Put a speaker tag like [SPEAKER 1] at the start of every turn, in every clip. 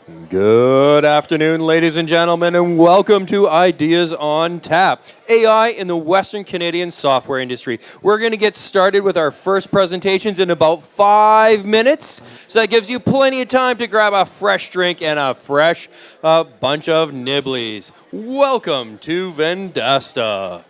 [SPEAKER 1] Good afternoon, ladies and gentlemen, and welcome to Ideas on Tap, AI in the Western Canadian software industry. We're going to get started with our first presentations in about 5 minutes, so that gives you plenty of time to grab a fresh drink and a fresh bunch of nibblies. Welcome to Vendasta.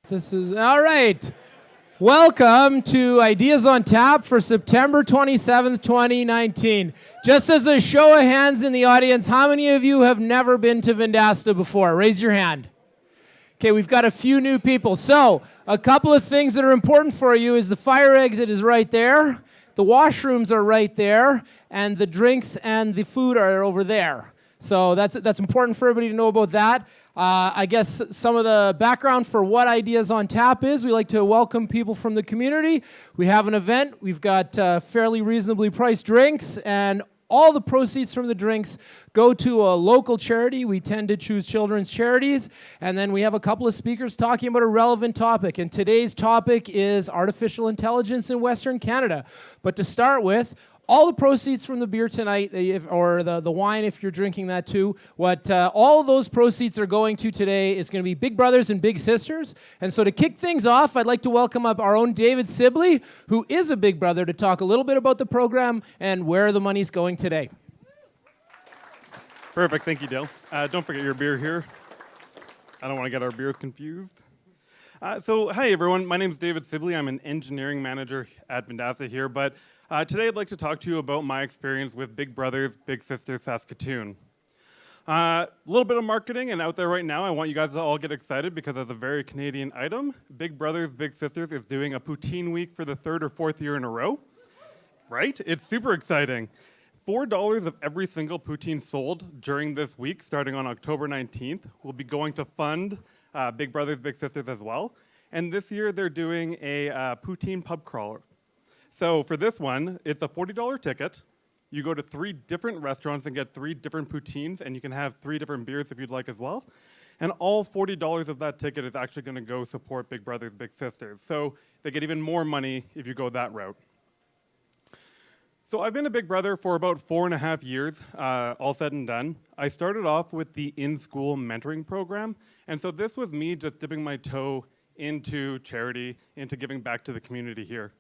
[SPEAKER 2] This is all right. Welcome to Ideas on Tap for September 27th, 2019. Just as a show of hands in the audience, how many of you have never been to Vendasta before? Raise your hand. Okay, we've got a few new people. So, a couple of things that are important for you is the fire exit is right there, the washrooms are right there, and the drinks and the food are over there. So that's important for everybody to know about that. I guess some of the background for what Ideas on Tap is, we like to welcome people from the community. We have an event. We've got fairly reasonably priced drinks, and all the proceeds from the drinks go to a local charity. We tend to choose children's charities. And then we have a couple of speakers talking about a relevant topic. And today's topic is artificial intelligence in Western Canada. But to start with, all the proceeds from the beer tonight, or the wine if you're drinking that too, what all of those proceeds are going to today is going to be Big Brothers and Big Sisters. And so to kick things off, I'd like to welcome up our own David Sible, who is a big brother, to talk a little bit about the program and where the money's going today.
[SPEAKER 3] Perfect, thank you, Dale. Don't forget your beer here. I don't want to get our beers confused. Hi everyone, my name is David Sible. I'm an engineering manager at Vendasta here, but today I'd like to talk to you about my experience with Big Brothers, Big Sisters Saskatoon. A little bit of marketing, and out there right now, I want you guys to all get excited because as a very Canadian item, Big Brothers, Big Sisters is doing a poutine week for the 3rd or 4th year in a row. Right? It's super exciting. $4 of every single poutine sold during this week, starting on October 19th, will be going to fund Big Brothers, Big Sisters as well. And this year, they're doing a poutine pub crawler. So for this one, it's a $40 ticket. You go to 3 different restaurants and get 3 different poutines, and you can have 3 different beers if you'd like as well. And all $40 of that ticket is actually going to go support Big Brothers, Big Sisters. So they get even more money if you go that route. So I've been a Big Brother for about 4.5 years, all said and done. I started off with the in-school mentoring program, and so this was me just dipping my toe into charity, into giving back to the community here.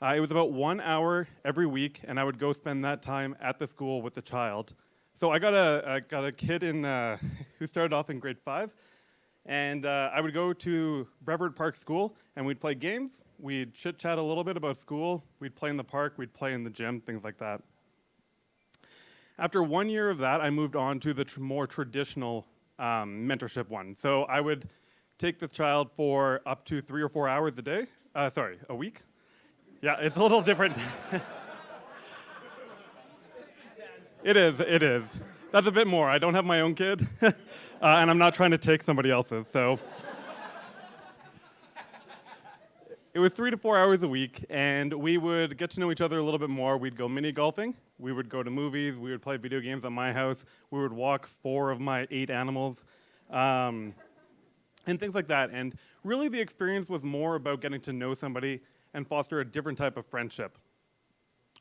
[SPEAKER 3] It was about 1 hour every week, and I would go spend that time at the school with the child. So I got a kid in who started off in grade 5, and I would go to Brevard Park School, and we'd play games. We'd chit-chat a little bit about school. We'd play in the park. We'd play in the gym, things like that. After 1 year of that, I moved on to the more traditional mentorship one. So I would take this child for up to 3 or 4 hours a week. Yeah, it's a little different. It is. That's a bit more. I don't have my own kid, and I'm not trying to take somebody else's, so. It was 3 to 4 hours a week, and we would get to know each other a little bit more. We'd go mini golfing. We would go to movies. We would play video games at my house. We would walk 4 of my 8 animals, and things like that. And really the experience was more about getting to know somebody and foster a different type of friendship.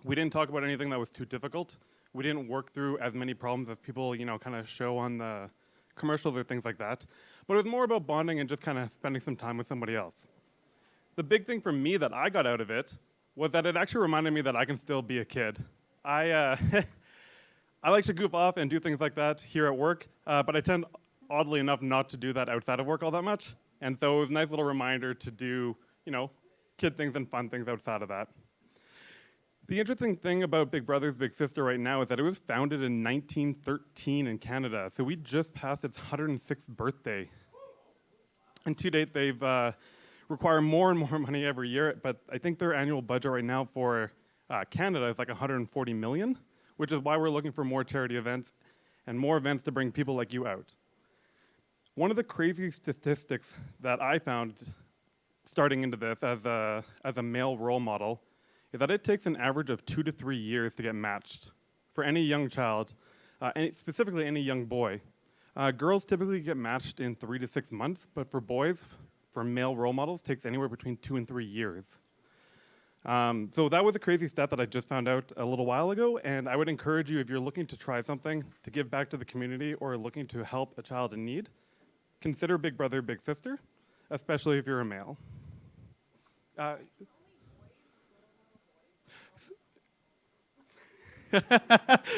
[SPEAKER 3] We didn't talk about anything that was too difficult. We didn't work through as many problems as people, kind of show on the commercials or things like that. But it was more about bonding and just kind of spending some time with somebody else. The big thing for me that I got out of it was that it actually reminded me that I can still be a kid. I like to goof off and do things like that here at work, but I tend, oddly enough, not to do that outside of work all that much. And so it was a nice little reminder to do, kid things and fun things outside of that. The interesting thing about Big Brothers Big Sister right now is that it was founded in 1913 in Canada, so we just passed its 106th birthday. And to date, they've require more and more money every year, but I think their annual budget right now for Canada is like 140 million, which is why we're looking for more charity events and more events to bring people like you out. One of the crazy statistics that I found starting into this as a male role model is that it takes an average of 2 to 3 years to get matched for any young child, specifically any young boy. Girls typically get matched in 3 to 6 months, but for boys, for male role models, takes anywhere between 2 and 3 years. So that was a crazy stat that I just found out a little while ago, and I would encourage you, if you're looking to try something to give back to the community or looking to help a child in need, consider Big Brother, Big Sister, especially if you're a male.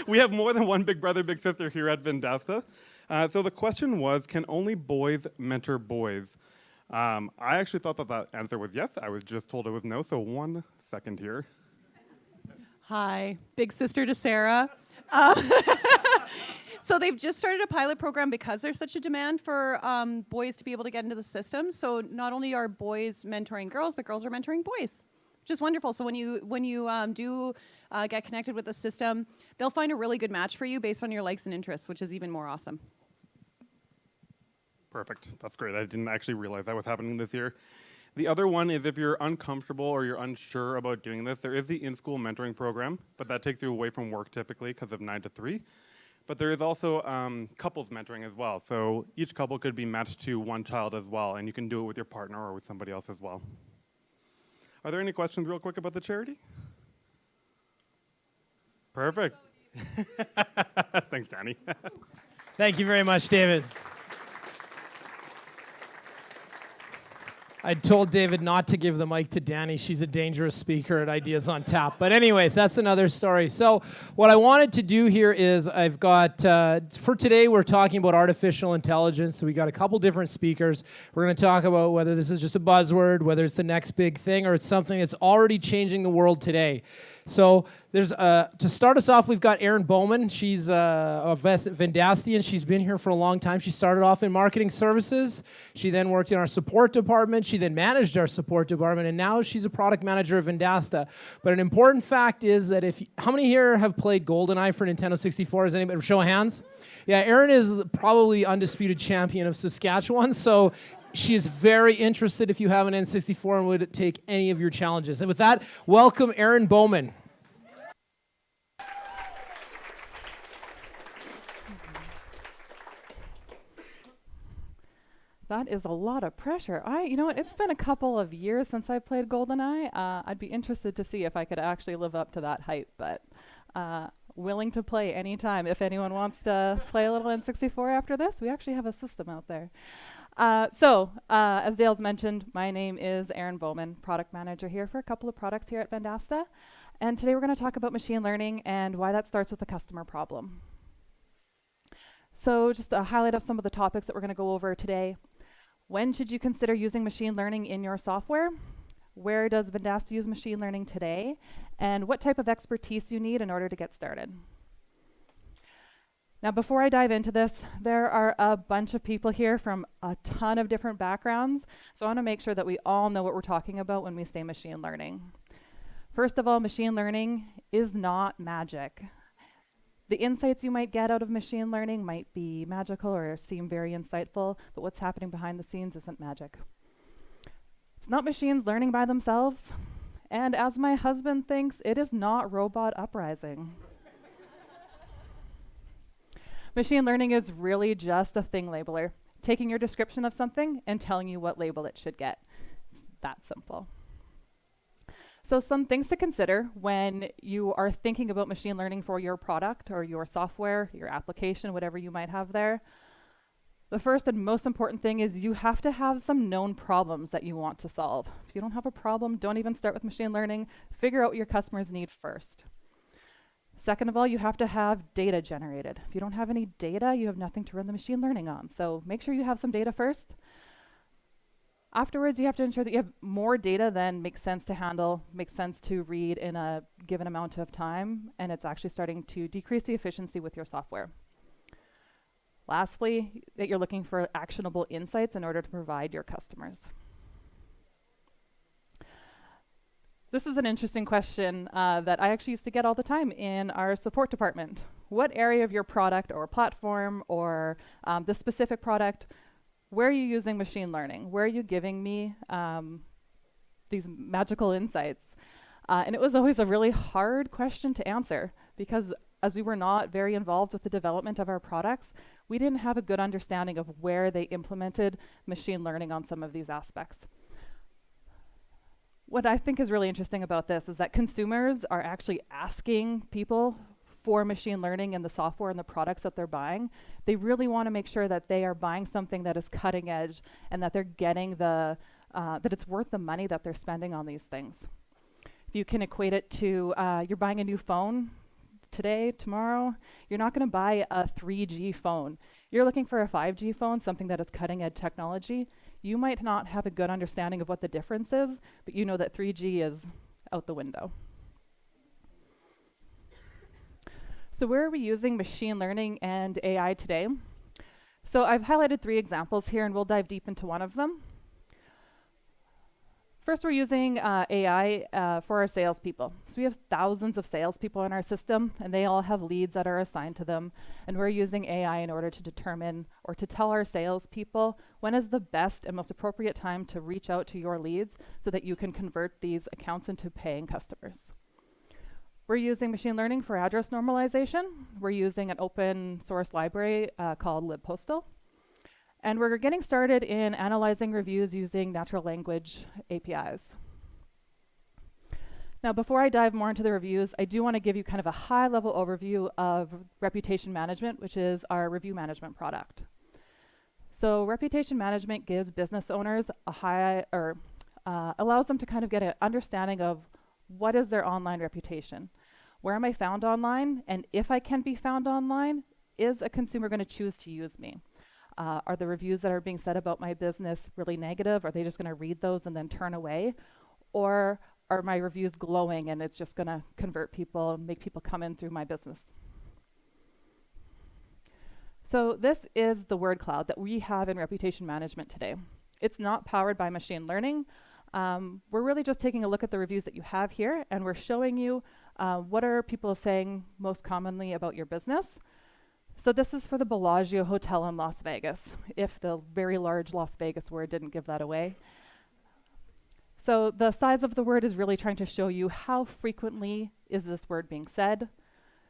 [SPEAKER 3] We have more than one Big Brother, Big Sister here at Vendasta. So the question was, can only boys mentor boys? I actually thought that answer was yes. I was just told it was no, so 1 second here.
[SPEAKER 4] Hi, big sister to Sarah. So they've just started a pilot program because there's such a demand for boys to be able to get into the system. So not only are boys mentoring girls, but girls are mentoring boys, which is wonderful. So when you do get connected with the system, they'll find a really good match for you based on your likes and interests, which is even more awesome.
[SPEAKER 3] Perfect. That's great. I didn't actually realize that was happening this year. The other one is if you're uncomfortable or you're unsure about doing this, there is the in-school mentoring program, but that takes you away from work typically because of 9 to 3. But there is also couples mentoring as well. So each couple could be matched to one child as well, and you can do it with your partner or with somebody else as well. Are there any questions real quick about the charity? Perfect. Thanks, Danny.
[SPEAKER 2] Thank you very much, David. I told David not to give the mic to Danny. She's a dangerous speaker at Ideas on Tap. But anyways, that's another story. So what I wanted to do here is I've got, for today, we're talking about artificial intelligence. So we got a couple different speakers. We're going to talk about whether this is just a buzzword, whether it's the next big thing, or it's something that's already changing the world today. So there's to start us off, we've got Erin Bowman. She's of Vendastian. She's been here for a long time. She started off in marketing services. She then worked in our support department. She then managed our support department, and now she's a product manager of Vendasta. But an important fact is that how many here have played GoldenEye for Nintendo 64? Is anybody? Show of hands. Yeah, Erin is probably undisputed champion of Saskatchewan. So she is very interested if you have an N64 and would take any of your challenges. And with that, welcome Erin Bowman.
[SPEAKER 5] That is a lot of pressure. You know what? It's been a couple of years since I played GoldenEye. I'd be interested to see if I could actually live up to that hype, but willing to play anytime. If anyone wants to play a little N64 after this, we actually have a system out there. As Dale's mentioned, my name is Erin Bowman, product manager here for a couple of products here at Vendasta. And today we're going to talk about machine learning and why that starts with a customer problem. So just a highlight of some of the topics that we're going to go over today. When should you consider using machine learning in your software? Where does Vendasta use machine learning today? And what type of expertise you need in order to get started? Now, before I dive into this, there are a bunch of people here from a ton of different backgrounds, so I want to make sure that we all know what we're talking about when we say machine learning. First of all, machine learning is not magic. The insights you might get out of machine learning might be magical or seem very insightful, but what's happening behind the scenes isn't magic. It's not machines learning by themselves, and as my husband thinks, it is not robot uprising. Machine learning is really just a thing labeler, taking your description of something and telling you what label it should get. It's that simple. So some things to consider when you are thinking about machine learning for your product or your software, your application, whatever you might have there. The first and most important thing is you have to have some known problems that you want to solve. If you don't have a problem, don't even start with machine learning. Figure out what your customers need first. Second of all, you have to have data generated. If you don't have any data, you have nothing to run the machine learning on. So make sure you have some data first. Afterwards, you have to ensure that you have more data than makes sense to handle, makes sense to read in a given amount of time, and it's actually starting to decrease the efficiency with your software. Lastly, that you're looking for actionable insights in order to provide your customers. This is an interesting question that I actually used to get all the time in our support department. What area of your product or platform or the specific product, where are you using machine learning? Where are you giving me these magical insights? And it was always a really hard question to answer because as we were not very involved with the development of our products, we didn't have a good understanding of where they implemented machine learning on some of these aspects. What I think is really interesting about this is that consumers are actually asking people for machine learning in the software and the products that they're buying. They really want to make sure that they are buying something that is cutting edge and that they're getting that it's worth the money that they're spending on these things. If you can equate it to you're buying a new phone today, tomorrow, you're not going to buy a 3G phone. You're looking for a 5G phone, something that is cutting edge technology. You might not have a good understanding of what the difference is, but you know that 3G is out the window. So where are we using machine learning and AI today? So I've highlighted 3 examples here, and we'll dive deep into one of them. First, we're using AI for our salespeople. So we have thousands of salespeople in our system, and they all have leads that are assigned to them. And we're using AI in order to determine or to tell our salespeople when is the best and most appropriate time to reach out to your leads so that you can convert these accounts into paying customers. We're using machine learning for address normalization. We're using an open source library called libpostal. And we're getting started in analyzing reviews using natural language APIs. Now, before I dive more into the reviews, I do want to give you kind of a high-level overview of reputation management, which is our review management product. So reputation management gives business owners allows them to kind of get an understanding of what is their online reputation. Where am I found online? And if I can be found online, is a consumer going to choose to use me? Are the reviews that are being said about my business really negative? Are they just going to read those and then turn away? Or are my reviews glowing and it's just going to convert people and make people come in through my business? So this is the word cloud that we have in reputation management today. It's not powered by machine learning. We're really just taking a look at the reviews that you have here, and we're showing you what are people saying most commonly about your business. So this is for the Bellagio Hotel in Las Vegas, if the very large Las Vegas word didn't give that away. So the size of the word is really trying to show you how frequently is this word being said.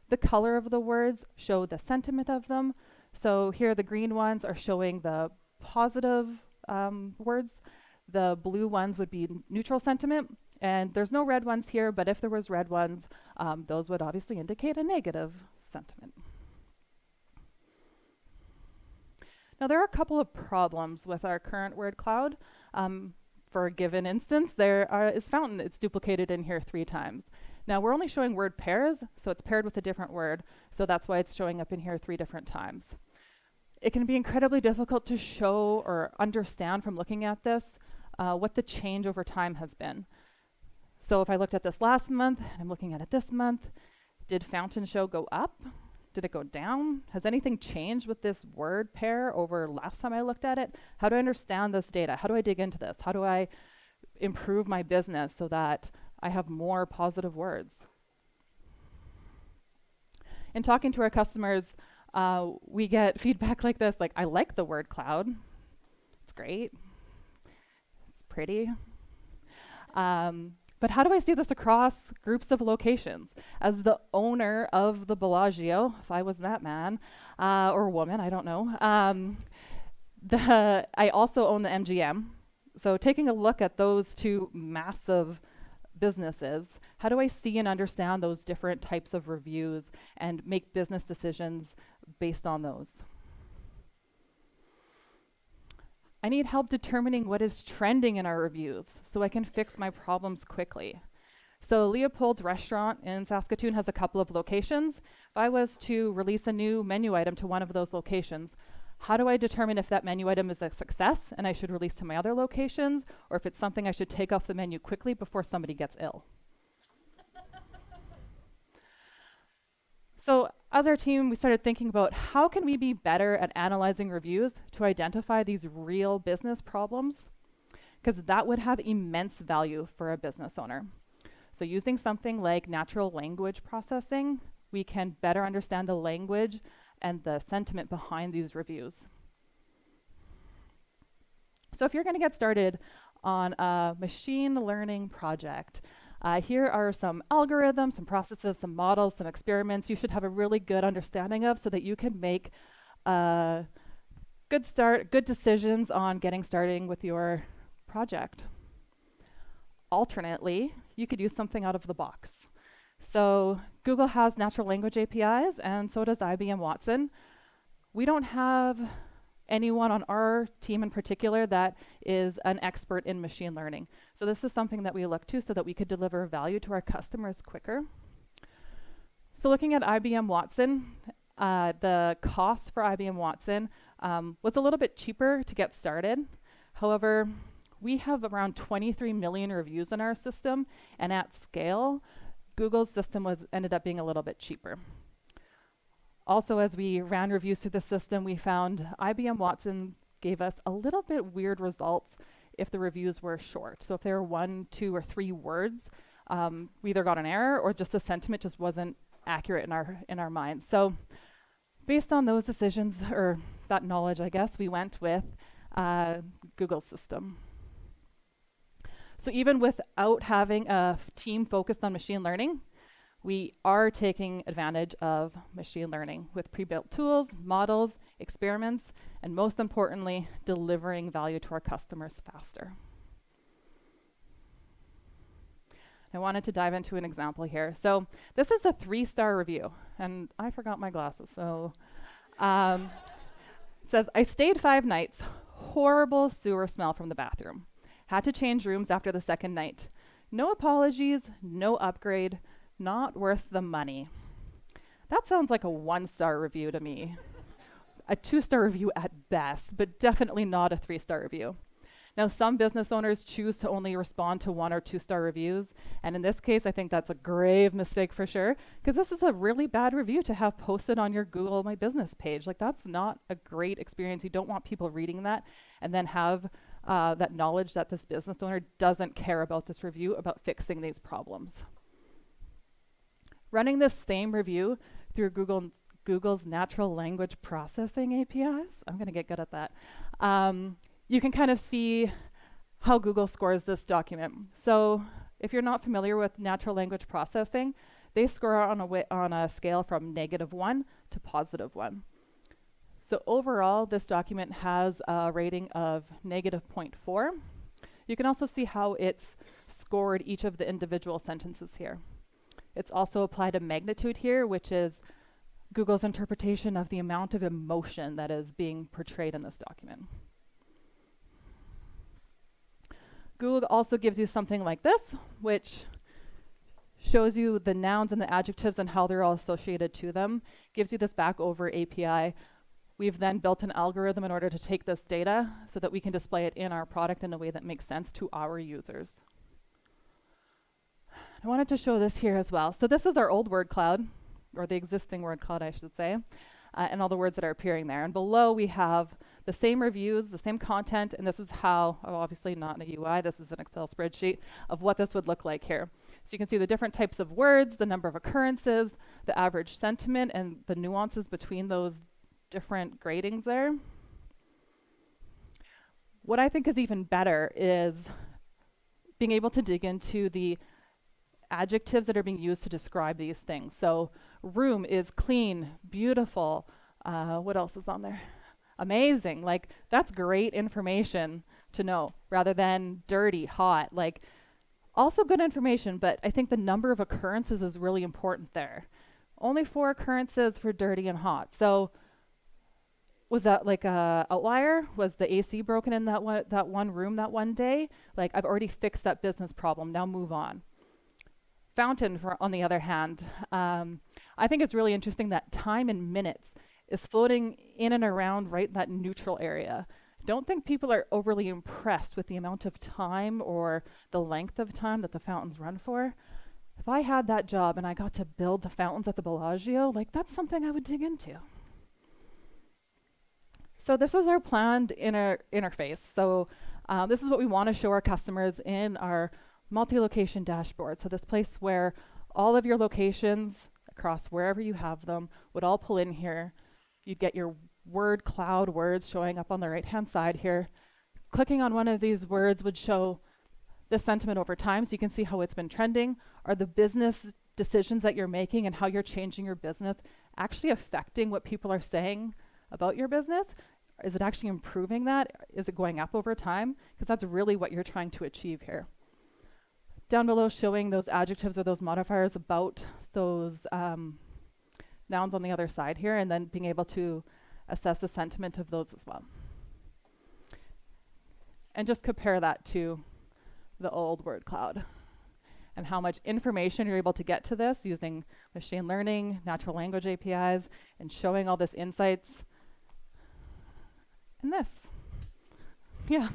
[SPEAKER 5] The color of the words show the sentiment of them. So here the green ones are showing the positive words. The blue ones would be neutral sentiment. And there's no red ones here, but if there was red ones, those would obviously indicate a negative sentiment. Now there are a couple of problems with our current word cloud. For a given instance, there is fountain. It's duplicated in here 3 times. Now we're only showing word pairs, so it's paired with a different word, so that's why it's showing up in here 3 different times. It can be incredibly difficult to show or understand from looking at this what the change over time has been. So if I looked at this last month, and I'm looking at it this month, did fountain show go up? Did it go down? Has anything changed with this word pair over last time I looked at it? How do I understand this data? How do I dig into this? How do I improve my business so that I have more positive words? In talking to our customers, we get feedback like this, like, I like the word cloud. It's great. It's pretty. But how do I see this across groups of locations? As the owner of the Bellagio, if I was that man or woman, I don't know, I also own the MGM. So taking a look at those 2 massive businesses, how do I see and understand those different types of reviews and make business decisions based on those? I need help determining what is trending in our reviews so I can fix my problems quickly. So Leopold's restaurant in Saskatoon has a couple of locations. If I was to release a new menu item to one of those locations, how do I determine if that menu item is a success and I should release to my other locations, or if it's something I should take off the menu quickly before somebody gets ill? So as our team, we started thinking about how can we be better at analyzing reviews to identify these real business problems, because that would have immense value for a business owner. So using something like natural language processing, we can better understand the language and the sentiment behind these reviews. So if you're going to get started on a machine learning project, here are some algorithms, some processes, some models, some experiments you should have a really good understanding of so that you can make good decisions on getting started with your project. Alternately, you could use something out of the box. So Google has natural language APIs, and so does IBM Watson. We don't have anyone on our team in particular that is an expert in machine learning. So this is something that we look to so that we could deliver value to our customers quicker. So looking at IBM Watson, the cost for IBM Watson was a little bit cheaper to get started. However, we have around 23 million reviews in our system, and at scale, Google's system ended up being a little bit cheaper. Also, as we ran reviews through the system, we found IBM Watson gave us a little bit weird results if the reviews were short. So if there were 1, 2, or 3 words, we either got an error or just the sentiment just wasn't accurate in our minds. So based on those decisions, or that knowledge, I guess, we went with Google's system. So even without having a team focused on machine learning, we are taking advantage of machine learning with pre-built tools, models, experiments, and most importantly, delivering value to our customers faster. I wanted to dive into an example here. So this is a 3-star review, and I forgot my glasses, so it says, I stayed 5 nights, horrible sewer smell from the bathroom. Had to change rooms after the 2nd night. No apologies, no upgrade, not worth the money. That sounds like a 1-star review to me. A 2-star review at best, but definitely not a 3-star review. Now, some business owners choose to only respond to 1 or 2-star reviews, and in this case, I think that's a grave mistake for sure, because this is a really bad review to have posted on your Google My Business page. Like, that's not a great experience. You don't want people reading that and then have that knowledge that this business owner doesn't care about this review, about fixing these problems. Running this same review through Google's natural language processing APIs, I'm going to get good at that. You can kind of see how Google scores this document. So if you're not familiar with natural language processing, they score on a scale from -1 to +1. So overall, this document has a rating of -0.4. You can also see how it's scored each of the individual sentences here. It's also applied a magnitude here, which is Google's interpretation of the amount of emotion that is being portrayed in this document. Google also gives you something like this, which shows you the nouns and the adjectives and how they're all associated to them, gives you this back over API. We've then built an algorithm in order to take this data so that we can display it in our product in a way that makes sense to our users. I wanted to show this here as well. So this is our old word cloud, or the existing word cloud, I should say, and all the words that are appearing there. And below we have the same reviews, the same content, and this is how, obviously not in a UI, this is an Excel spreadsheet of what this would look like here. So you can see the different types of words, the number of occurrences, the average sentiment, and the nuances between those different gradings there. What I think is even better is being able to dig into the adjectives that are being used to describe these things. So room is clean, beautiful. What else is on there? Amazing. Like, that's great information to know, rather than dirty, hot. Like, also good information, but I think the number of occurrences is really important there. Only 4 occurrences for dirty and hot. So was that like a outlier? Was the AC broken in that one room that one day? Like, I've already fixed that business problem, now move on. Fountain, on the other hand, I think it's really interesting that time in minutes is floating in and around right in that neutral area. Don't think people are overly impressed with the amount of time or the length of time that the fountains run for. If I had that job and I got to build the fountains at the Bellagio, like, that's something I would dig into. So this is our planned interface. So this is what we want to show our customers in our multi-location dashboard. So this place where all of your locations across wherever you have them would all pull in here. You'd get your word cloud words showing up on the right-hand side here. Clicking on one of these words would show the sentiment over time, so you can see how it's been trending. Are the business decisions that you're making and how you're changing your business actually affecting what people are saying about your business? Is it actually improving that? Is it going up over time? Because that's really what you're trying to achieve here. Down below, showing those adjectives or those modifiers about those nouns on the other side here, and then being able to assess the sentiment of those as well. And just compare that to the old word cloud and how much information you're able to get to this using machine learning, natural language APIs, and showing all this insights. And this. Yeah.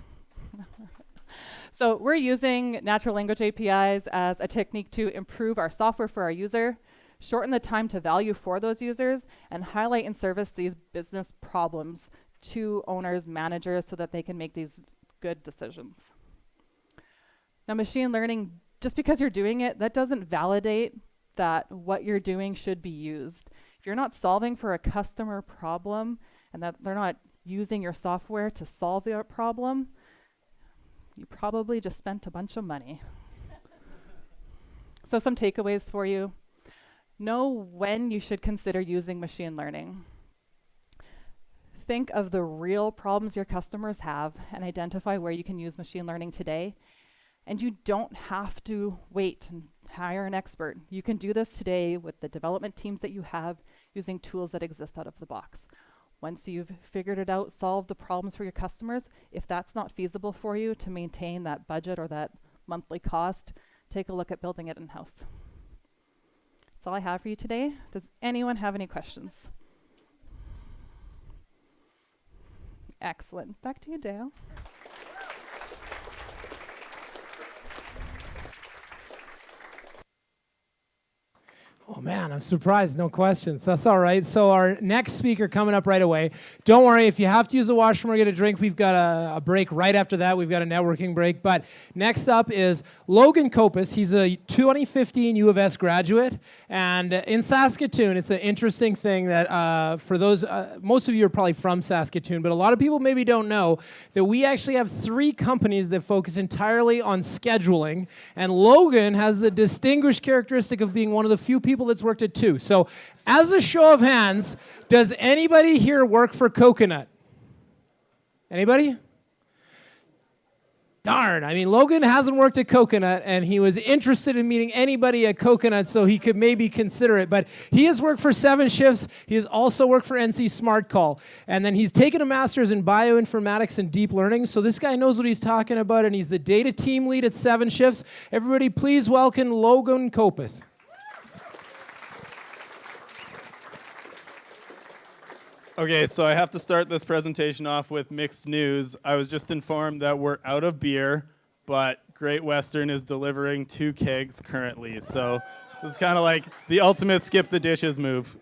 [SPEAKER 5] So we're using natural language APIs as a technique to improve our software for our user, shorten the time to value for those users, and highlight and service these business problems to owners, managers, so that they can make these good decisions. Now, machine learning, just because you're doing it, that doesn't validate that what you're doing should be used. If you're not solving for a customer problem and that they're not using your software to solve their problem, you probably just spent a bunch of money. So some takeaways for you. Know when you should consider using machine learning. Think of the real problems your customers have and identify where you can use machine learning today. And you don't have to wait and hire an expert. You can do this today with the development teams that you have using tools that exist out of the box. Once you've figured it out, solved the problems for your customers, if that's not feasible for you to maintain that budget or that monthly cost, take a look at building it in-house. That's all I have for you today. Does anyone have any questions? Excellent. Back to you, Dale.
[SPEAKER 2] Oh man, I'm surprised. No questions. That's all right. So our next speaker coming up right away. Don't worry, if you have to use the washroom or get a drink, we've got a break right after that. We've got a networking break. But next up is Logan Copas. He's a 2015 U of S graduate. And in Saskatoon, it's an interesting thing that for those, most of you are probably from Saskatoon, but a lot of people maybe don't know that we actually have 3 companies that focus entirely on scheduling. And Logan has the distinguished characteristic of being one of the few people that's worked at 2. So as a show of hands, does anybody here work for Coconut? Anybody? Darn, I mean, Logan hasn't worked at Coconut, and he was interested in meeting anybody at Coconut so he could maybe consider it. But he has worked for 7 Shifts. He has also worked for NC Smart Call. And then he's taken a master's in bioinformatics and deep learning. So this guy knows what he's talking about, and he's the data team lead at 7 Shifts. Everybody, please welcome Logan Copas.
[SPEAKER 6] Okay, so I have to start this presentation off with mixed news. I was just informed that we're out of beer, but Great Western is delivering 2 kegs currently. So this is kind of like the ultimate skip the dishes move.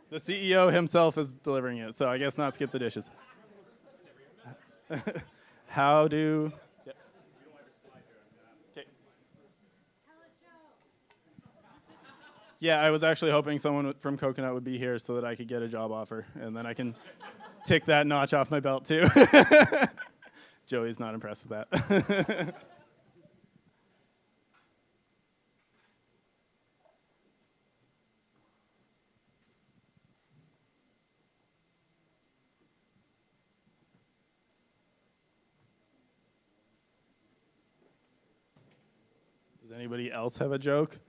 [SPEAKER 6] The CEO himself is delivering it, so I guess not skip the dishes. How do... Yep. Okay. Yeah, I was actually hoping someone from Coconut would be here so that I could get a job offer, and then I can tick that notch off my belt too. Joey's not impressed with that. Does anybody else have a joke?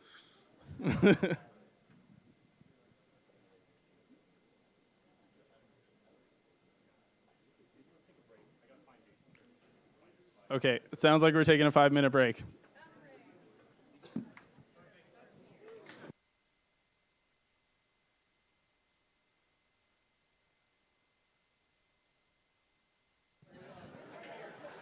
[SPEAKER 6] Okay, it sounds like we're taking a 5-minute break.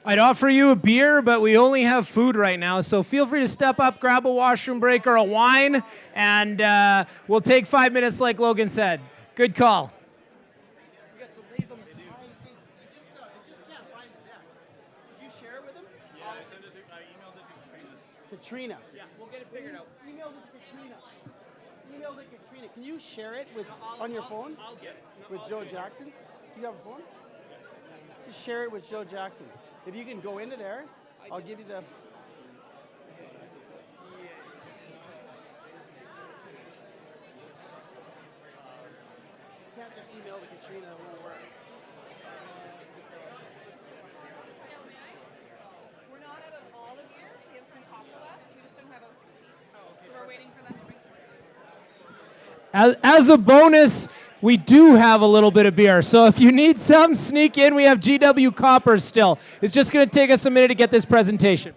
[SPEAKER 2] I'd offer you a beer, but we only have food right now, so feel free to step up, grab a washroom break or a wine, and we'll take 5 minutes like Logan said. Good call.
[SPEAKER 7] Katrina.
[SPEAKER 2] Yeah, we'll get it figured out.
[SPEAKER 7] Emailed it to Katrina. Emailed it to Katrina. Can you share it with on your phone?
[SPEAKER 2] I'll get it. No,
[SPEAKER 7] with Joe Jackson? Do you have a phone? Just share it with Joe Jackson. If you can go into there, I'll give you the... You can't just email to Katrina, it won't work.
[SPEAKER 8] We're not out of all of beer. We have some coffee left. We just don't have 016. So we're waiting for that to bring some.
[SPEAKER 2] As a bonus, we do have a little bit of beer. So if you need some, sneak in. We have GW Coppers still. It's just going to take us a minute to get this presentation.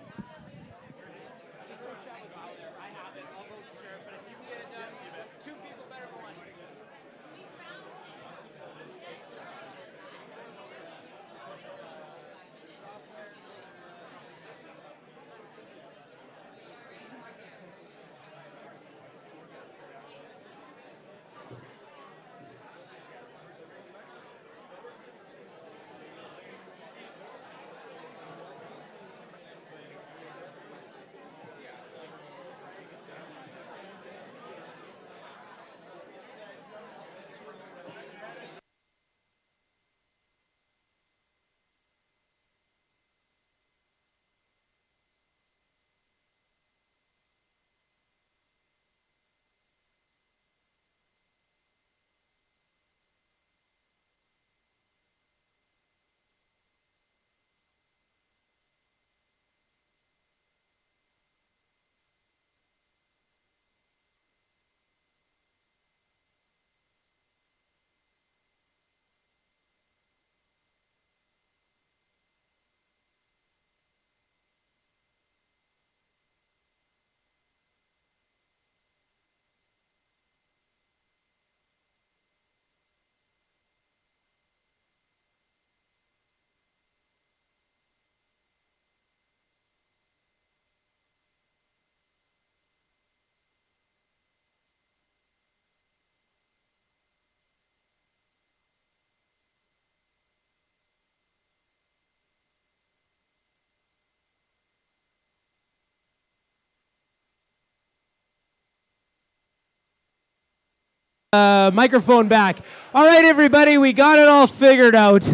[SPEAKER 2] microphone back. All right, everybody, we got it all figured out.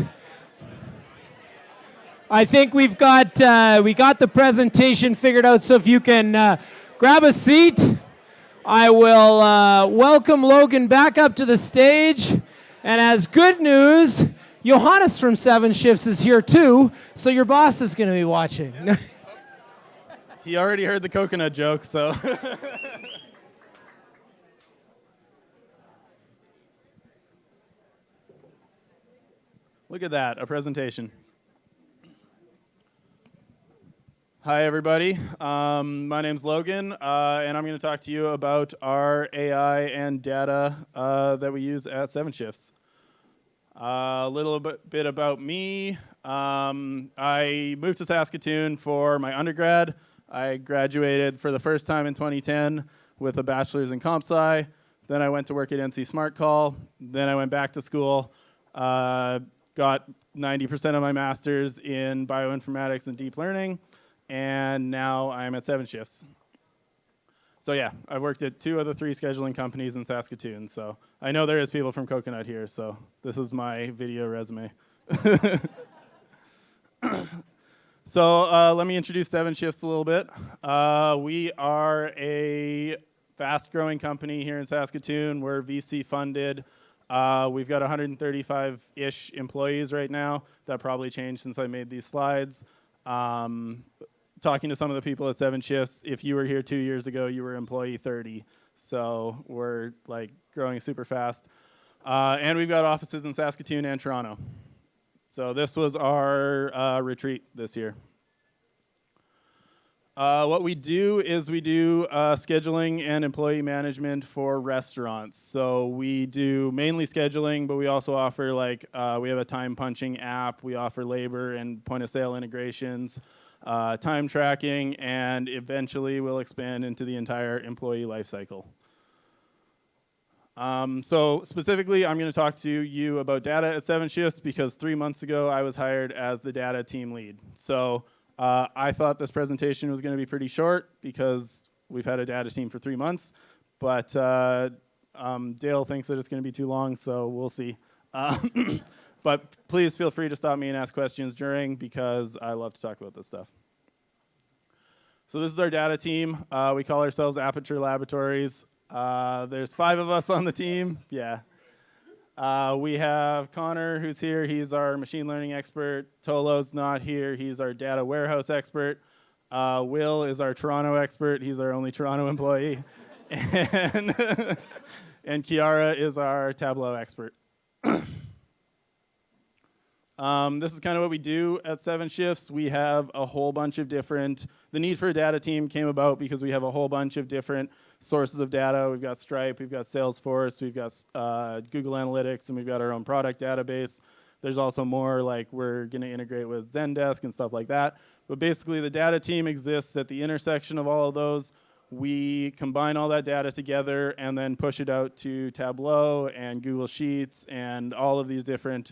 [SPEAKER 2] I think we got the presentation figured out, so if you can grab a seat, I will welcome Logan back up to the stage. And as good news, Johannes from 7 Shifts is here too, so your boss is going to be watching.
[SPEAKER 6] He already heard the coconut joke, so. Look at that, a presentation. Hi, everybody. My name's Logan, and I'm going to talk to you about our AI and data that we use at 7 Shifts. A little bit about me. I moved to Saskatoon for my undergrad. I graduated for the first time in 2010 with a bachelor's in comp sci. Then I went to work at NC Smart Call. Then I went back to school, got 90% of my master's in bioinformatics and deep learning, and now I'm at 7 Shifts. So yeah, I've worked at 2 of the 3 scheduling companies in Saskatoon, so I know there is people from Coconut here, so this is my video resume. So let me introduce 7 Shifts a little bit. We are a fast-growing company here in Saskatoon. We're VC funded. We've got 135-ish employees right now. That probably changed since I made these slides. Talking to some of the people at 7 Shifts, if you were here 2 years ago, you were employee 30. So we're like growing super fast. And we've got offices in Saskatoon and Toronto. So this was our retreat this year. What we do is we do scheduling and employee management for restaurants. So we do mainly scheduling, but we also offer we have a time punching app. We offer labor and point of sale integrations, time tracking, and eventually we'll expand into the entire employee lifecycle. So specifically, I'm going to talk to you about data at 7 Shifts because 3 months ago I was hired as the data team lead. So I thought this presentation was going to be pretty short because we've had a data team for 3 months, but Dale thinks that it's going to be too long, so we'll see. But please feel free to stop me and ask questions during because I love to talk about this stuff. So this is our data team. We call ourselves Aperture Laboratories. There's 5 of us on the team. Yeah. We have Connor, who's here. He's our machine learning expert. Tolo's not here. He's our data warehouse expert. Will is our Toronto expert. He's our only Toronto employee. And Kiara is our Tableau expert. This is kind of what we do at 7 Shifts. We have a whole bunch of different, the need for a data team came about because we have a whole bunch of different sources of data. We've got Stripe, we've got Salesforce, we've got Google Analytics, and we've got our own product database. There's also more like we're going to integrate with Zendesk and stuff like that. But basically the data team exists at the intersection of all of those. We combine all that data together and then push it out to Tableau and Google Sheets and all of these different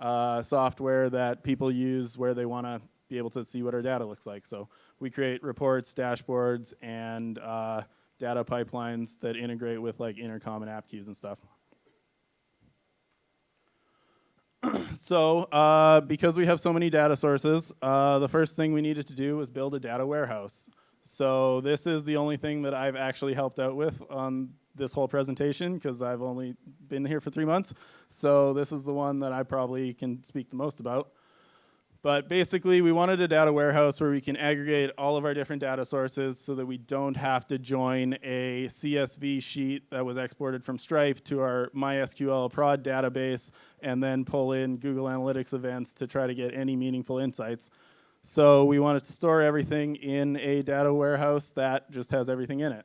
[SPEAKER 6] software that people use where they want to be able to see what our data looks like. So we create reports, dashboards, and data pipelines that integrate with like intercom and app queues and stuff. So because we have so many data sources, the first thing we needed to do was build a data warehouse. So this is the only thing that I've actually helped out with on this whole presentation because I've only been here for 3 months. So this is the one that I probably can speak the most about. But basically, we wanted a data warehouse where we can aggregate all of our different data sources so that we don't have to join a CSV sheet that was exported from Stripe to our MySQL prod database and then pull in Google Analytics events to try to get any meaningful insights. So we wanted to store everything in a data warehouse that just has everything in it.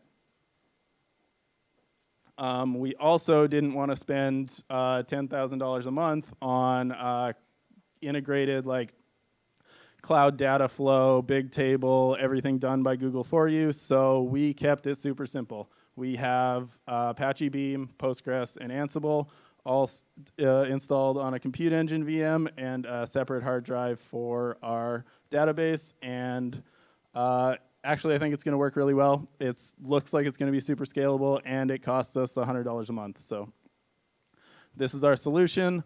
[SPEAKER 6] We also didn't want to spend $10,000 a month on integrated like cloud data flow, big table, everything done by Google for you. So we kept it super simple. We have Apache Beam, Postgres, and Ansible all installed on a compute engine VM and a separate hard drive for our database. And actually, I think it's going to work really well. It looks like it's going to be super scalable, and it costs us $100 a month. So this is our solution.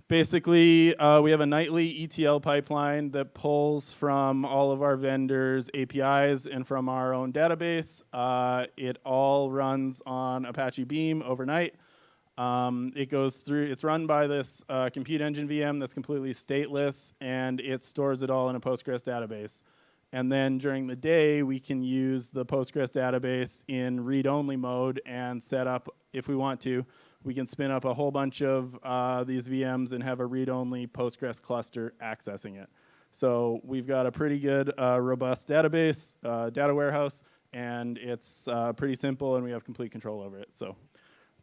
[SPEAKER 6] Basically, we have a nightly ETL pipeline that pulls from all of our vendors' APIs and from our own database. It all runs on Apache Beam overnight. It's run by this compute engine VM that's completely stateless, and it stores it all in a Postgres database. And then during the day, we can use the Postgres database in read-only mode and set up, if we want to, we can spin up a whole bunch of these VMs and have a read-only Postgres cluster accessing it. So we've got a pretty good, robust database, data warehouse, and it's pretty simple, and we have complete control over it. So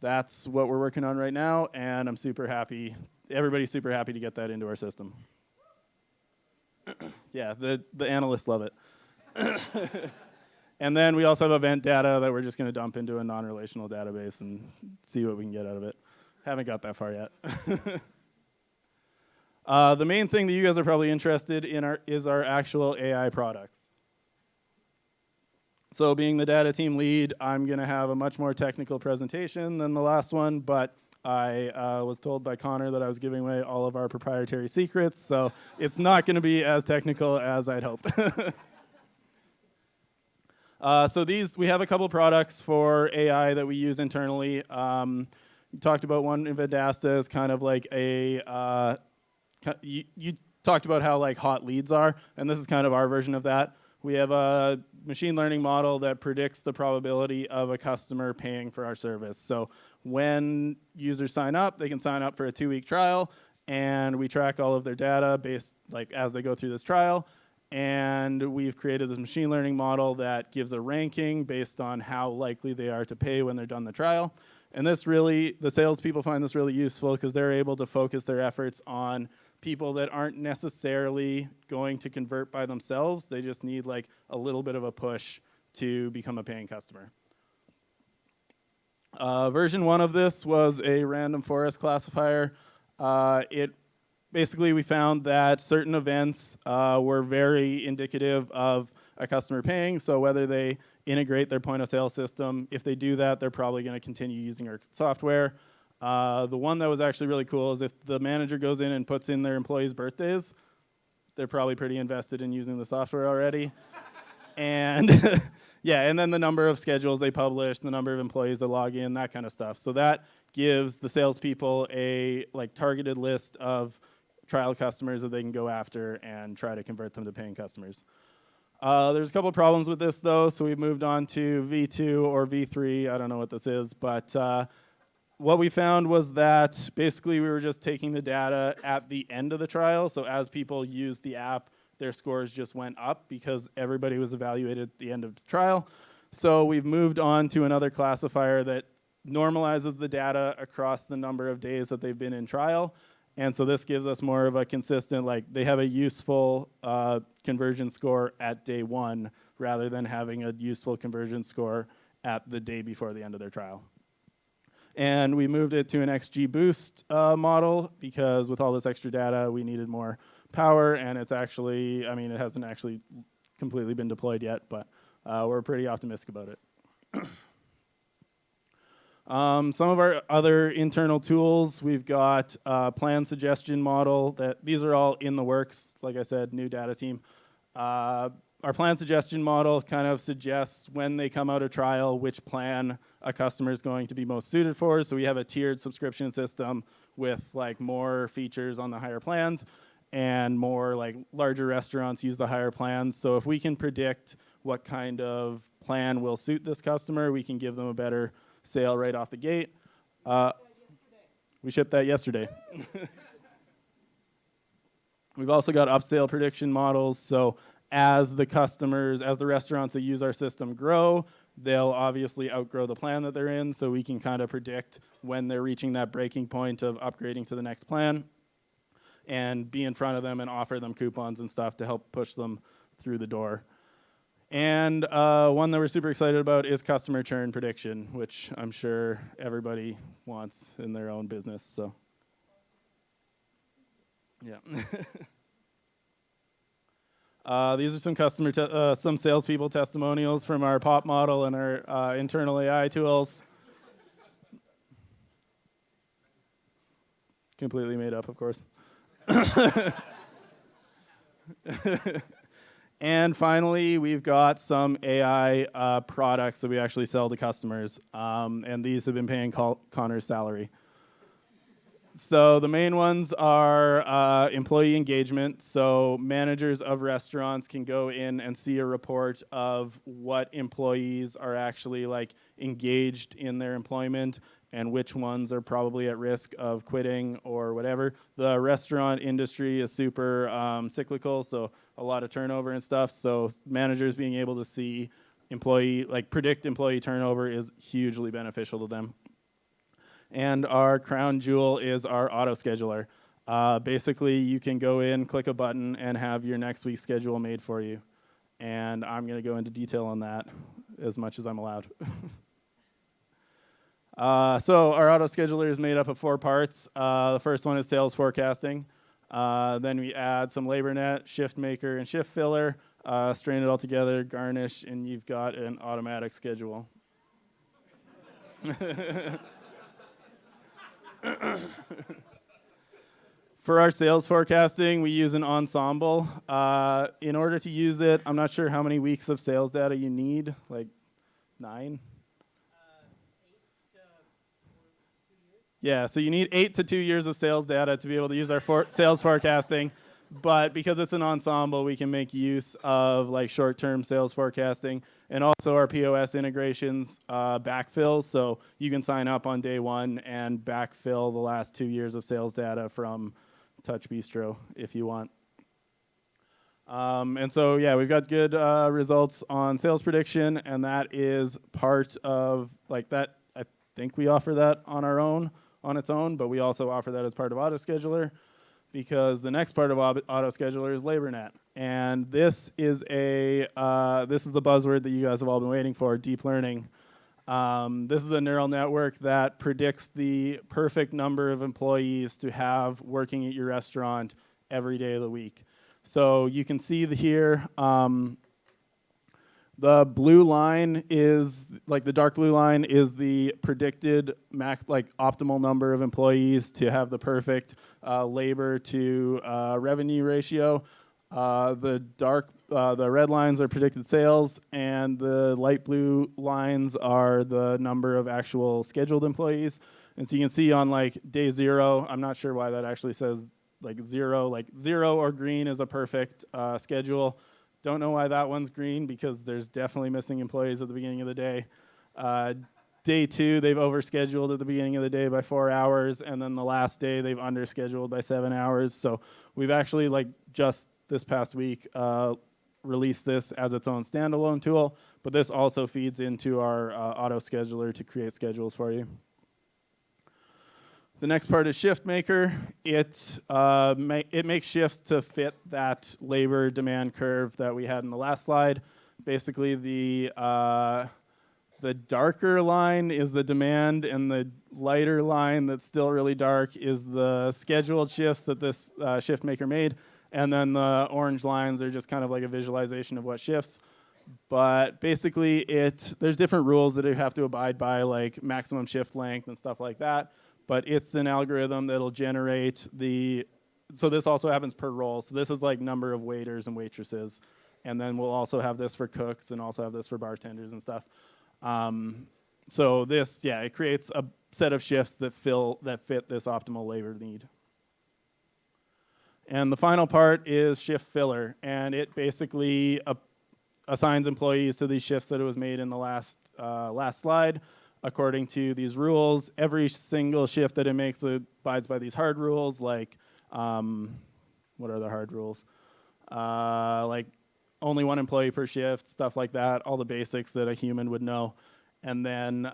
[SPEAKER 6] that's what we're working on right now, and I'm super happy. Everybody's super happy to get that into our system. Yeah, the analysts love it. And then we also have event data that we're just going to dump into a non-relational database and see what we can get out of it. Haven't got that far yet. The main thing that you guys are probably interested in is our actual AI products. So being the data team lead, I'm going to have a much more technical presentation than the last one, but I was told by Connor that I was giving away all of our proprietary secrets, so it's not going to be as technical as I'd hoped. So we have a couple products for AI that we use internally. You talked about one in Vedasta as kind of like a, you talked about how like hot leads are, and this is kind of our version of that. We have a machine learning model that predicts the probability of a customer paying for our service. So when users sign up, they can sign up for a 2-week trial, and we track all of their data based like as they go through this trial. And we've created this machine learning model that gives a ranking based on how likely they are to pay when they're done the trial. And this really, the salespeople find this really useful because they're able to focus their efforts on people that aren't necessarily going to convert by themselves. They just need like a little bit of a push to become a paying customer. Version 1 of this was a random forest classifier. Basically, we found that certain events were very indicative of a customer paying. So whether they integrate their point of sale system, if they do that, they're probably going to continue using our software. The one that was actually really cool is if the manager goes in and puts in their employees' birthdays, they're probably pretty invested in using the software already. And yeah, and then the number of schedules they publish, the number of employees that log in, that kind of stuff. So that gives the salespeople a like targeted list of trial customers that they can go after and try to convert them to paying customers. There's a couple of problems with this though, so we've moved on to V2 or V3, I don't know what this is, but what we found was that basically we were just taking the data at the end of the trial, so as people used the app, their scores just went up because everybody was evaluated at the end of the trial. So we've moved on to another classifier that normalizes the data across the number of days that they've been in trial. And so this gives us more of a consistent, like they have a useful conversion score at day 1 rather than having a useful conversion score at the day before the end of their trial. And we moved it to an XGBoost model because with all this extra data, we needed more power, and it's actually, I mean, it hasn't actually completely been deployed yet, but we're pretty optimistic about it. Some of our other internal tools, we've got a plan suggestion model that these are all in the works. Like I said, new data team. Our plan suggestion model kind of suggests when they come out of trial, which plan a customer is going to be most suited for. So we have a tiered subscription system with like more features on the higher plans and more like larger restaurants use the higher plans. So if we can predict what kind of plan will suit this customer, we can give them a better sale right off the gate. We shipped that yesterday. We've also got upsale prediction models. So as the customers, as the restaurants that use our system grow, they'll obviously outgrow the plan that they're in. So we can kind of predict when they're reaching that breaking point of upgrading to the next plan and be in front of them and offer them coupons and stuff to help push them through the door. And one that we're super excited about is customer churn prediction, which I'm sure everybody wants in their own business. So, yeah. These are some some salespeople testimonials from our POP model and our internal AI tools. completely made up, of course. And finally, we've got some AI products that we actually sell to customers, and these have been paying Connor's salary. So the main ones are employee engagement. So managers of restaurants can go in and see a report of what employees are actually like engaged in their employment and which ones are probably at risk of quitting or whatever. The restaurant industry is super cyclical, so a lot of turnover and stuff. So managers being able to see predict employee turnover is hugely beneficial to them. And our crown jewel is our auto scheduler. Basically, you can go in, click a button, and have your next week's schedule made for you. And I'm going to go into detail on that as much as I'm allowed. So our auto scheduler is made up of 4 parts. The first one is sales forecasting. Then we add some LaborNet, shift maker, and shift filler. Strain it all together, garnish, and you've got an automatic schedule. For our sales forecasting, we use an ensemble. In order to use it, I'm not sure how many weeks of sales data you need, like 9? 8 to 2 years. Yeah, so you need 8 to 2 years of sales data to be able to use our sales forecasting. But because it's an ensemble, we can make use of like short-term sales forecasting and also our POS integrations backfill. So you can sign up on day 1 and backfill the last 2 years of sales data from Touch Bistro if you want. And so, yeah, we've got good results on sales prediction, and that is part of like that. I think we offer that on our own, on its own, but we also offer that as part of AutoScheduler. Because the next part of AutoScheduler is LaborNet, and this is the buzzword that you guys have all been waiting for: deep learning. This is a neural network that predicts the perfect number of employees to have working at your restaurant every day of the week. So you can see here. The blue line is, like the dark blue line is the predicted max, like optimal number of employees to have the perfect labor to revenue ratio. The red lines are predicted sales, and the light blue lines are the number of actual scheduled employees. And so you can see on like day 0, I'm not sure why that actually says like 0 or green is a perfect schedule. Don't know why that one's green, because there's definitely missing employees at the beginning of the day. Day 2, they've overscheduled at the beginning of the day by 4 hours, and then the last day they've underscheduled by 7 hours. So we've actually, like, just this past week released this as its own standalone tool, but this also feeds into our auto scheduler to create schedules for you. The next part is Shift Maker. It makes shifts to fit that labor demand curve that we had in the last slide. Basically, the darker line is the demand, and the lighter line that's still really dark is the scheduled shifts that this Shift Maker made. And then the orange lines are just kind of like a visualization of what shifts. But basically, there's different rules that you have to abide by, like maximum shift length and stuff like that. But it's an algorithm that'll generate so this also happens per role. So this is like number of waiters and waitresses. And then we'll also have this for cooks and also have this for bartenders and stuff. So this, yeah, it creates a set of shifts that fit this optimal labor need. And the final part is shift filler. And it basically assigns employees to these shifts that it was made in the last slide. According to these rules, every single shift that it makes abides by these hard rules, like, what are the hard rules? Like only 1 employee per shift, stuff like that, all the basics that a human would know. And then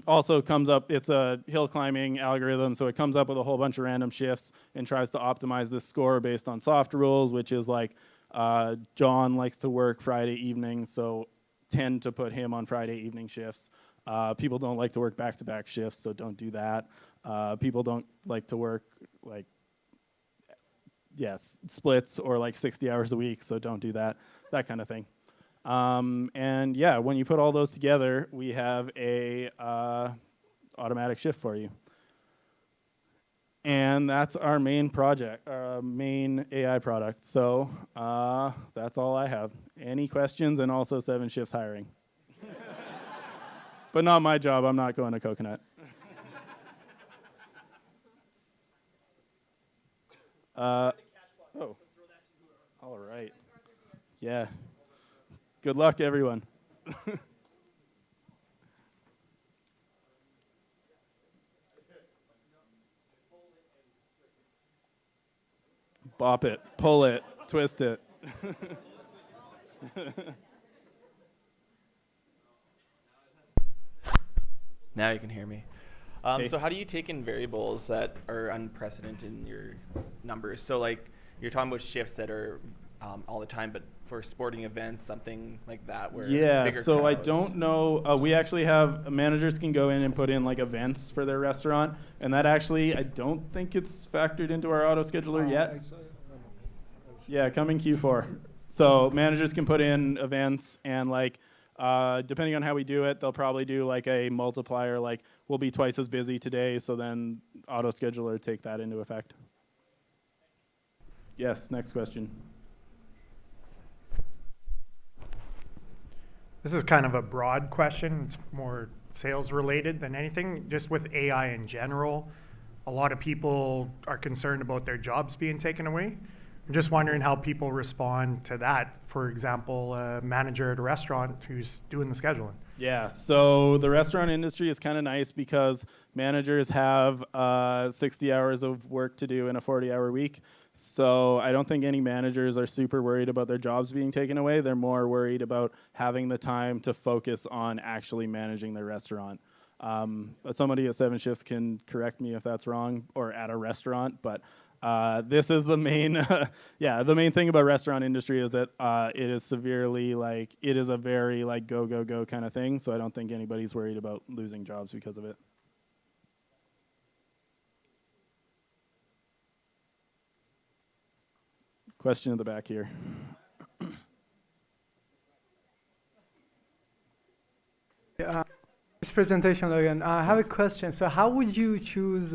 [SPEAKER 6] also comes up, it's a hill climbing algorithm, so it comes up with a whole bunch of random shifts and tries to optimize this score based on soft rules, which is like John likes to work Friday evenings, so tend to put him on Friday evening shifts. People don't like to work back-to-back shifts, so don't do that. People don't like to work splits or like 60 hours a week, so don't do that kind of thing. And yeah, when you put all those together, we have a automatic shift for you. And that's our main project, our main AI product. So that's all I have. Any questions? And also 7 Shifts hiring. But not my job. I'm not going to Coconut. Oh. All right. Yeah. Good luck, everyone. Bop it, pull it, twist it.
[SPEAKER 9] Now you can hear me.
[SPEAKER 6] Hey.
[SPEAKER 9] So how do you take in variables that are unprecedented in your numbers? So like you're talking about shifts that are all the time, but for sporting events, something like that where bigger
[SPEAKER 6] so I
[SPEAKER 9] crowds.
[SPEAKER 6] don't know. We actually have managers can go in and put in like events for their restaurant, and that actually I don't think it's factored into our auto scheduler yet. Yeah, coming Q4. So managers can put in events and like depending on how we do it, they'll probably do like a multiplier, like we'll be twice as busy today, so then auto scheduler take that into effect. Yes, next question.
[SPEAKER 10] This is kind of a broad question. It's more sales related than anything. Just with AI in general, a lot of people are concerned about their jobs being taken away. I'm just wondering how people respond to that. For example, a manager at a restaurant who's doing the scheduling.
[SPEAKER 6] Yeah, so the restaurant industry is kind of nice because managers have 60 hours of work to do in a 40-hour week. So I don't think any managers are super worried about their jobs being taken away. They're more worried about having the time to focus on actually managing their restaurant. Somebody at 7 Shifts can correct me if that's wrong, or at a restaurant, but this is the main, the main thing about restaurant industry is that it is severely like, it is a very like go, go, go kind of thing. So I don't think anybody's worried about losing jobs because of it. Question in the back here.
[SPEAKER 11] This presentation, Logan. I have a question. So how would you choose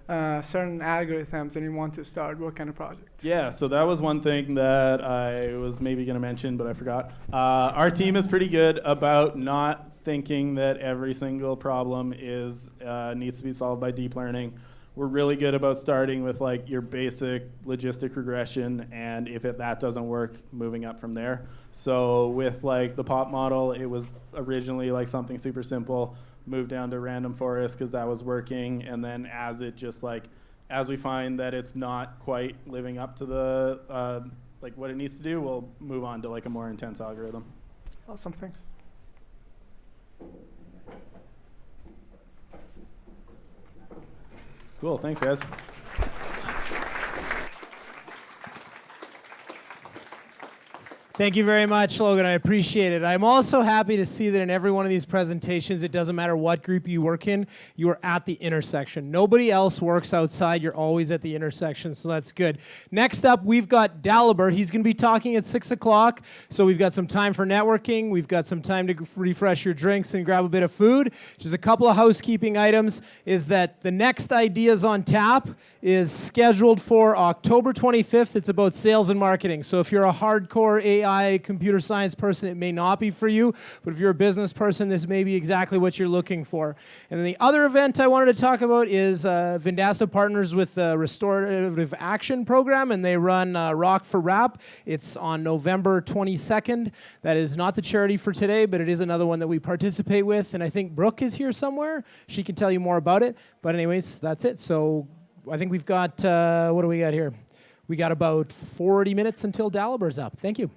[SPEAKER 11] certain algorithms when you want to start what kind of project?
[SPEAKER 6] Yeah, so that was one thing that I was maybe going to mention, but I forgot. Our team is pretty good about not thinking that every single problem is needs to be solved by deep learning. We're really good about starting with like your basic logistic regression, and if that doesn't work, moving up from there. So with like the POP model, it was originally like something super simple, moved down to random forest because that was working, and then as we find that it's not quite living up to the like what it needs to do, we'll move on to like a more intense algorithm.
[SPEAKER 11] Awesome, thanks.
[SPEAKER 6] Cool, thanks guys.
[SPEAKER 2] Thank you very much, Logan. I appreciate it. I'm also happy to see that in every one of these presentations, it doesn't matter what group you work in, you are at the intersection. Nobody else works outside. You're always at the intersection, so that's good. Next up, we've got Dalibor. He's going to be talking at 6 o'clock, so we've got some time for networking. We've got some time to refresh your drinks and grab a bit of food. Just a couple of housekeeping items is that the next Ideas on Tap is scheduled for October 25th. It's about sales and marketing. So if you're a hardcore AI computer science person, it may not be for you, but if you're a business person, this may be exactly what you're looking for. And then the other event I wanted to talk about is Vendasta partners with the Restorative Action Program, and they run Rock for Rap. It's on November 22nd. That is not the charity for today, but it is another one that we participate with, and I think Brooke is here somewhere. She can tell you more about it, but anyways, that's it. So I think we've got, what do we got here? We got about 40 minutes until Dalibor's up. Thank you.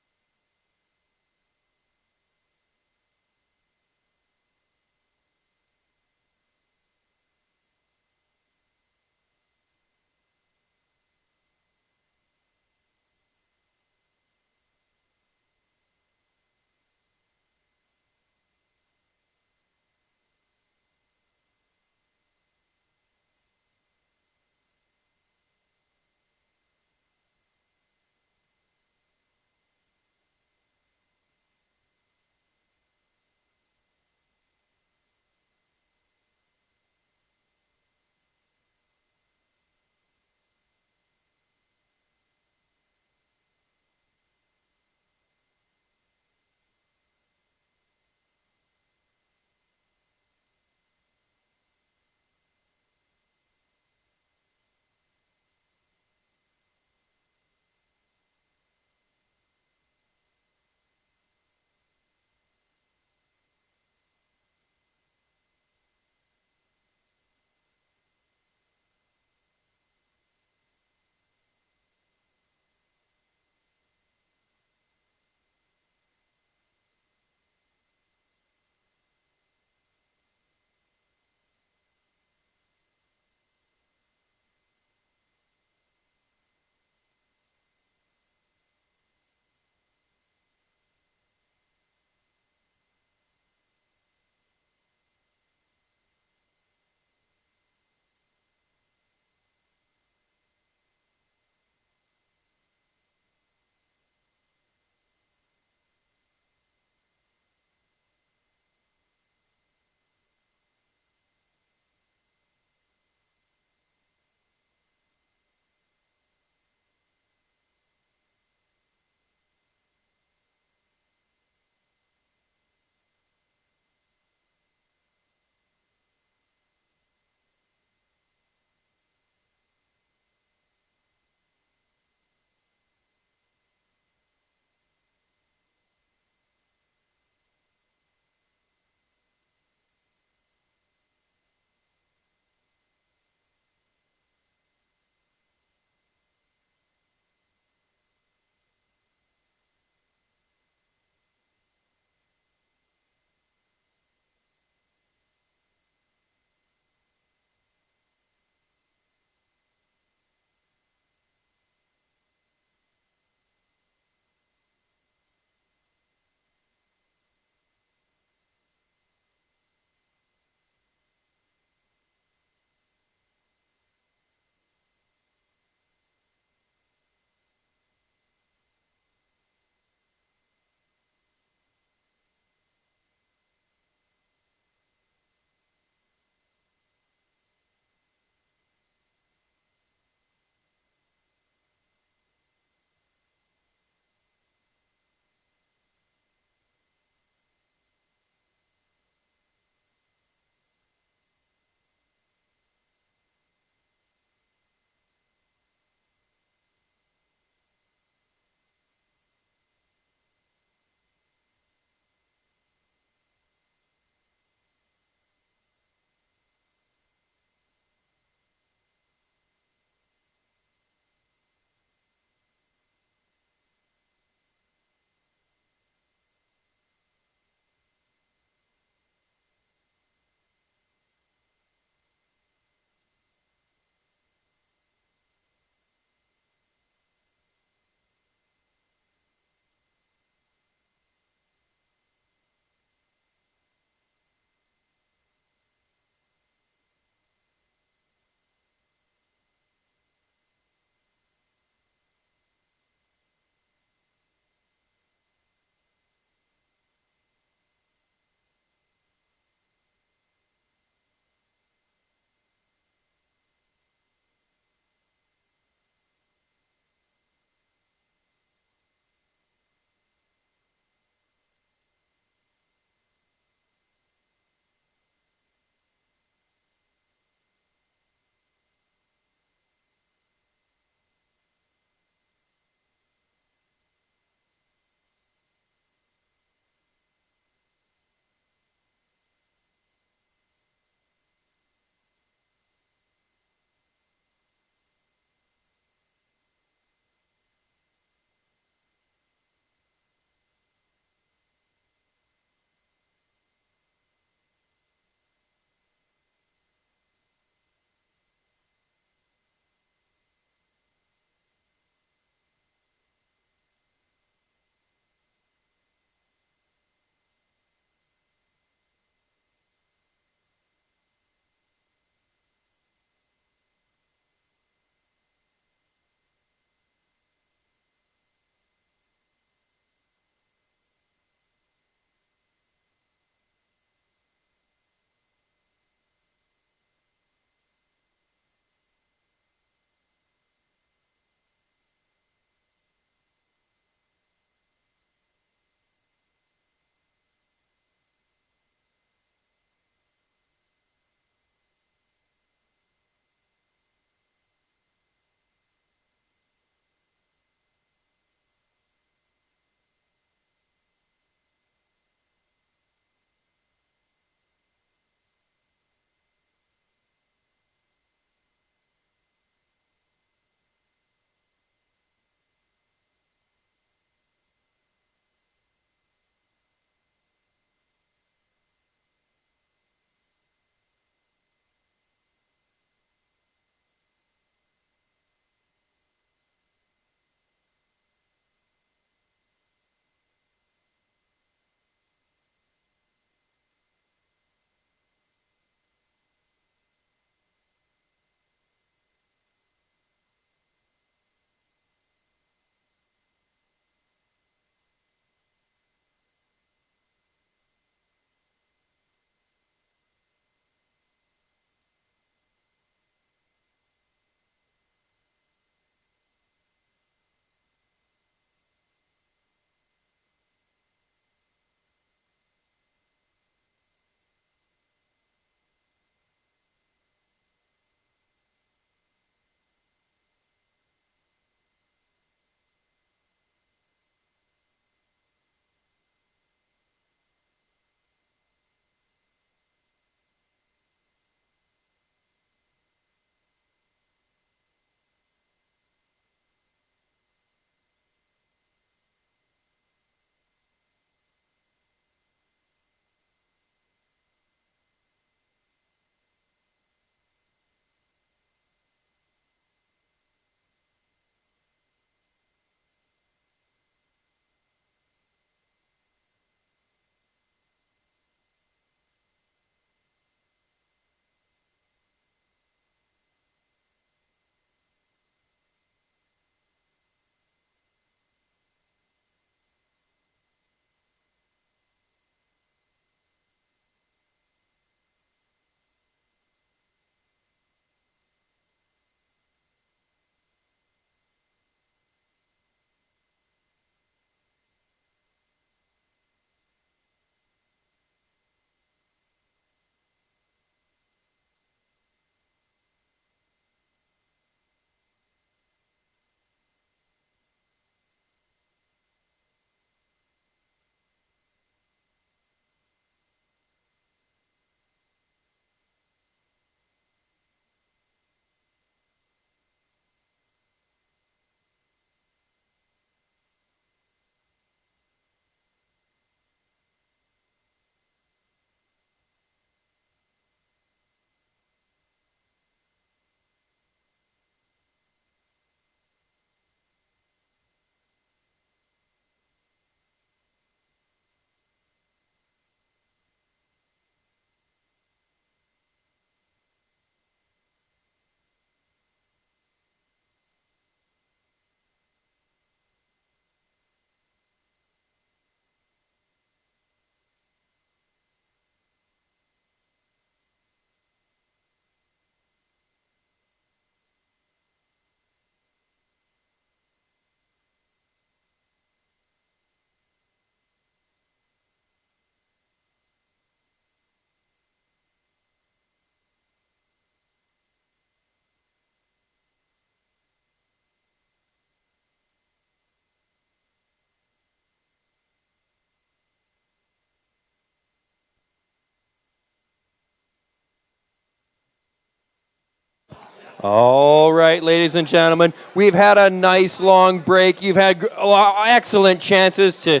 [SPEAKER 1] All right, ladies and gentlemen, we've had a nice long break. You've had excellent chances to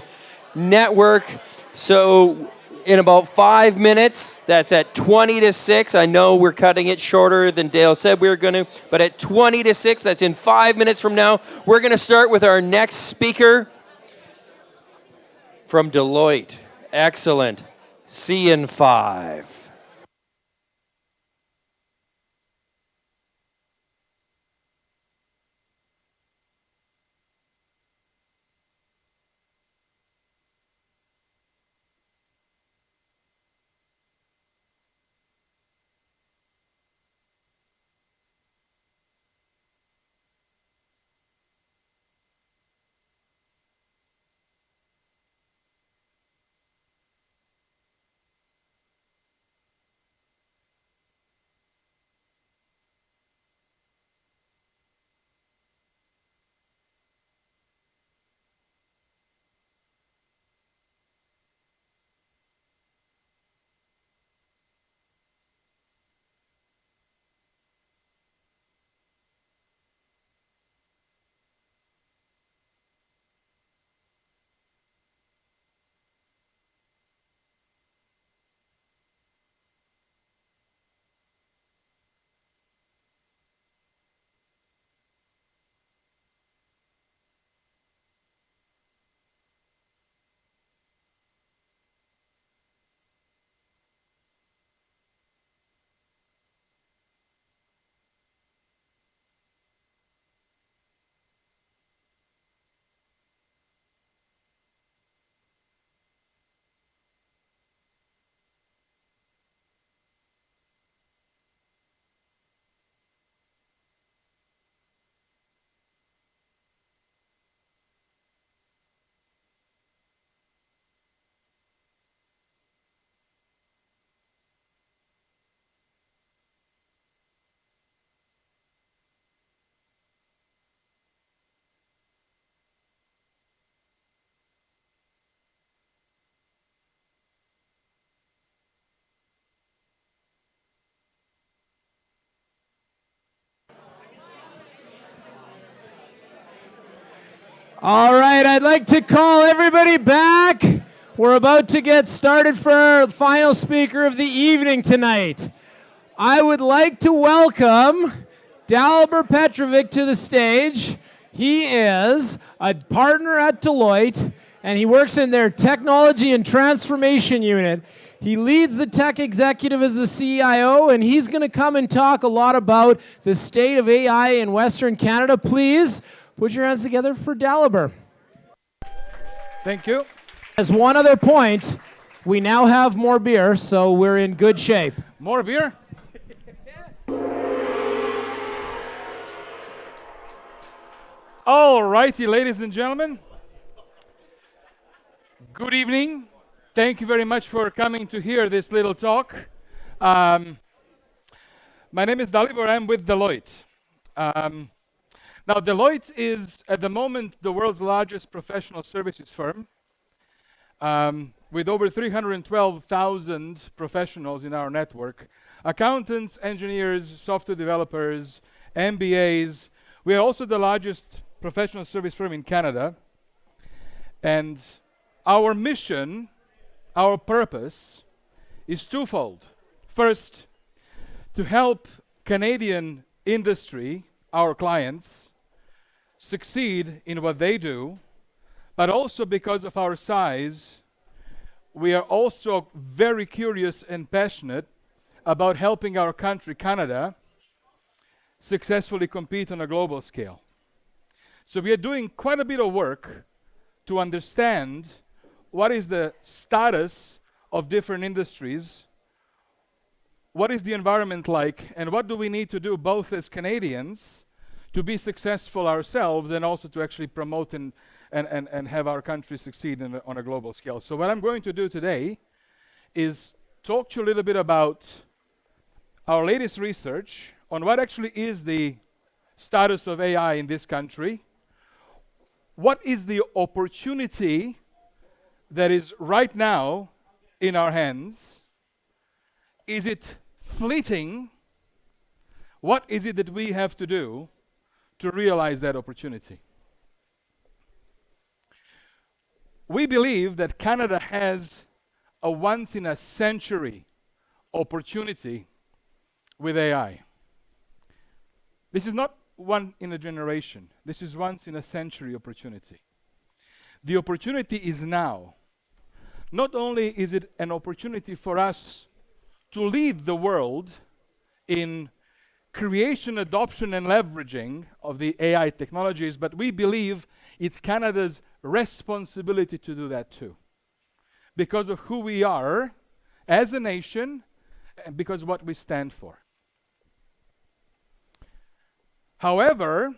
[SPEAKER 1] network. So in about 5 minutes, that's at 20 to 6. I know we're cutting it shorter than Dale said we were going to, but at 20 to 6, that's in 5 minutes from now, we're going to start with our next speaker from Deloitte. Excellent. See you in 5.
[SPEAKER 2] All right, I'd like to call everybody back. We're about to get started for our final speaker of the evening tonight. I would like to welcome Dalibor Petrovic to the stage. He is a partner at Deloitte, and he works in their technology and transformation unit. He leads the tech executive as the CIO, and he's going to come and talk a lot about the state of AI in Western Canada. Please put your hands together for Dalibor.
[SPEAKER 12] Thank you.
[SPEAKER 2] As one other point, we now have more beer, so we're in good shape.
[SPEAKER 12] More beer? All righty, ladies and gentlemen. Good evening. Thank you very much for coming to hear this little talk. My name is Dalibor. I'm with Deloitte. Now, Deloitte is, at the moment, the world's largest professional services firm, with over 312,000 professionals in our network. Accountants, engineers, software developers, MBAs. We are also the largest professional service firm in Canada. And our mission, our purpose, is twofold. First, to help Canadian industry, our clients, succeed in what they do, but also because of our size, we are also very curious and passionate about helping our country, Canada, successfully compete on a global scale. So we are doing quite a bit of work to understand what is the status of different industries, what is the environment like, and what do we need to do both as Canadians to be successful ourselves and also to actually promote and have our country succeed on a global scale. So what I'm going to do today is talk to you a little bit about our latest research on what actually is the status of AI in this country, what is the opportunity that is right now in our hands, is it fleeting, What is it that we have to do to realize that opportunity? We believe that Canada has a once-in-a-century opportunity with AI. This is not one in a generation. This is once-in-a-century opportunity. The opportunity is now. Not only is it an opportunity for us to lead the world in creation, adoption, and leveraging of the AI technologies, but we believe it's Canada's responsibility to do that too, because of who we are as a nation and because of what we stand for. However,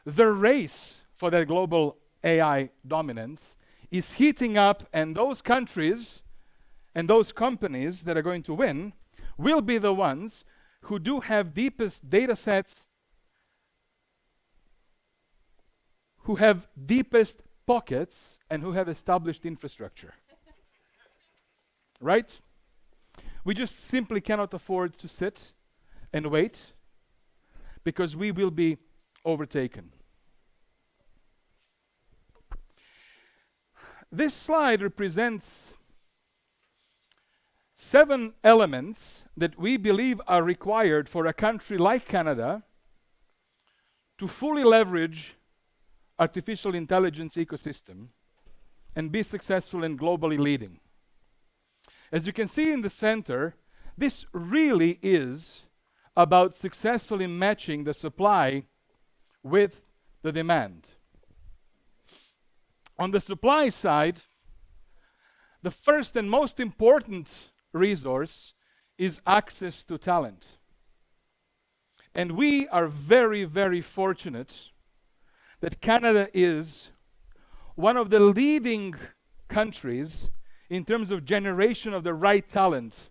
[SPEAKER 12] the race for that global AI dominance is heating up, and those countries and those companies that are going to win will be the ones who do have deepest data sets, who have deepest pockets, and who have established infrastructure. Right? We just simply cannot afford to sit and wait, because we will be overtaken. This slide represents 7 elements that we believe are required for a country like Canada to fully leverage artificial intelligence ecosystem and be successful in globally leading. As you can see in the center, this really is about successfully matching the supply with the demand. On the supply side, the first and most important resource is access to talent. And we are very, very fortunate that Canada is one of the leading countries in terms of generation of the right talent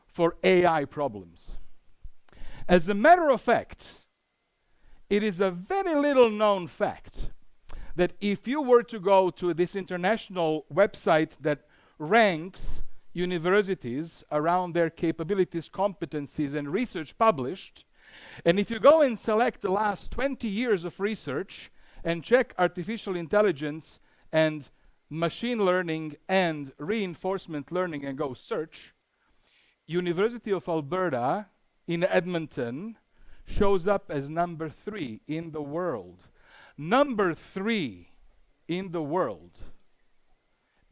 [SPEAKER 12] for AI problems. As a matter of fact, it is a very little known fact that if you were to go to this international website that ranks universities around their capabilities, competencies, and research published, and if you go and select the last 20 years of research and check artificial intelligence and machine learning and reinforcement learning and go search, University of Alberta in Edmonton shows up as number 3 in the world. Number 3 in the world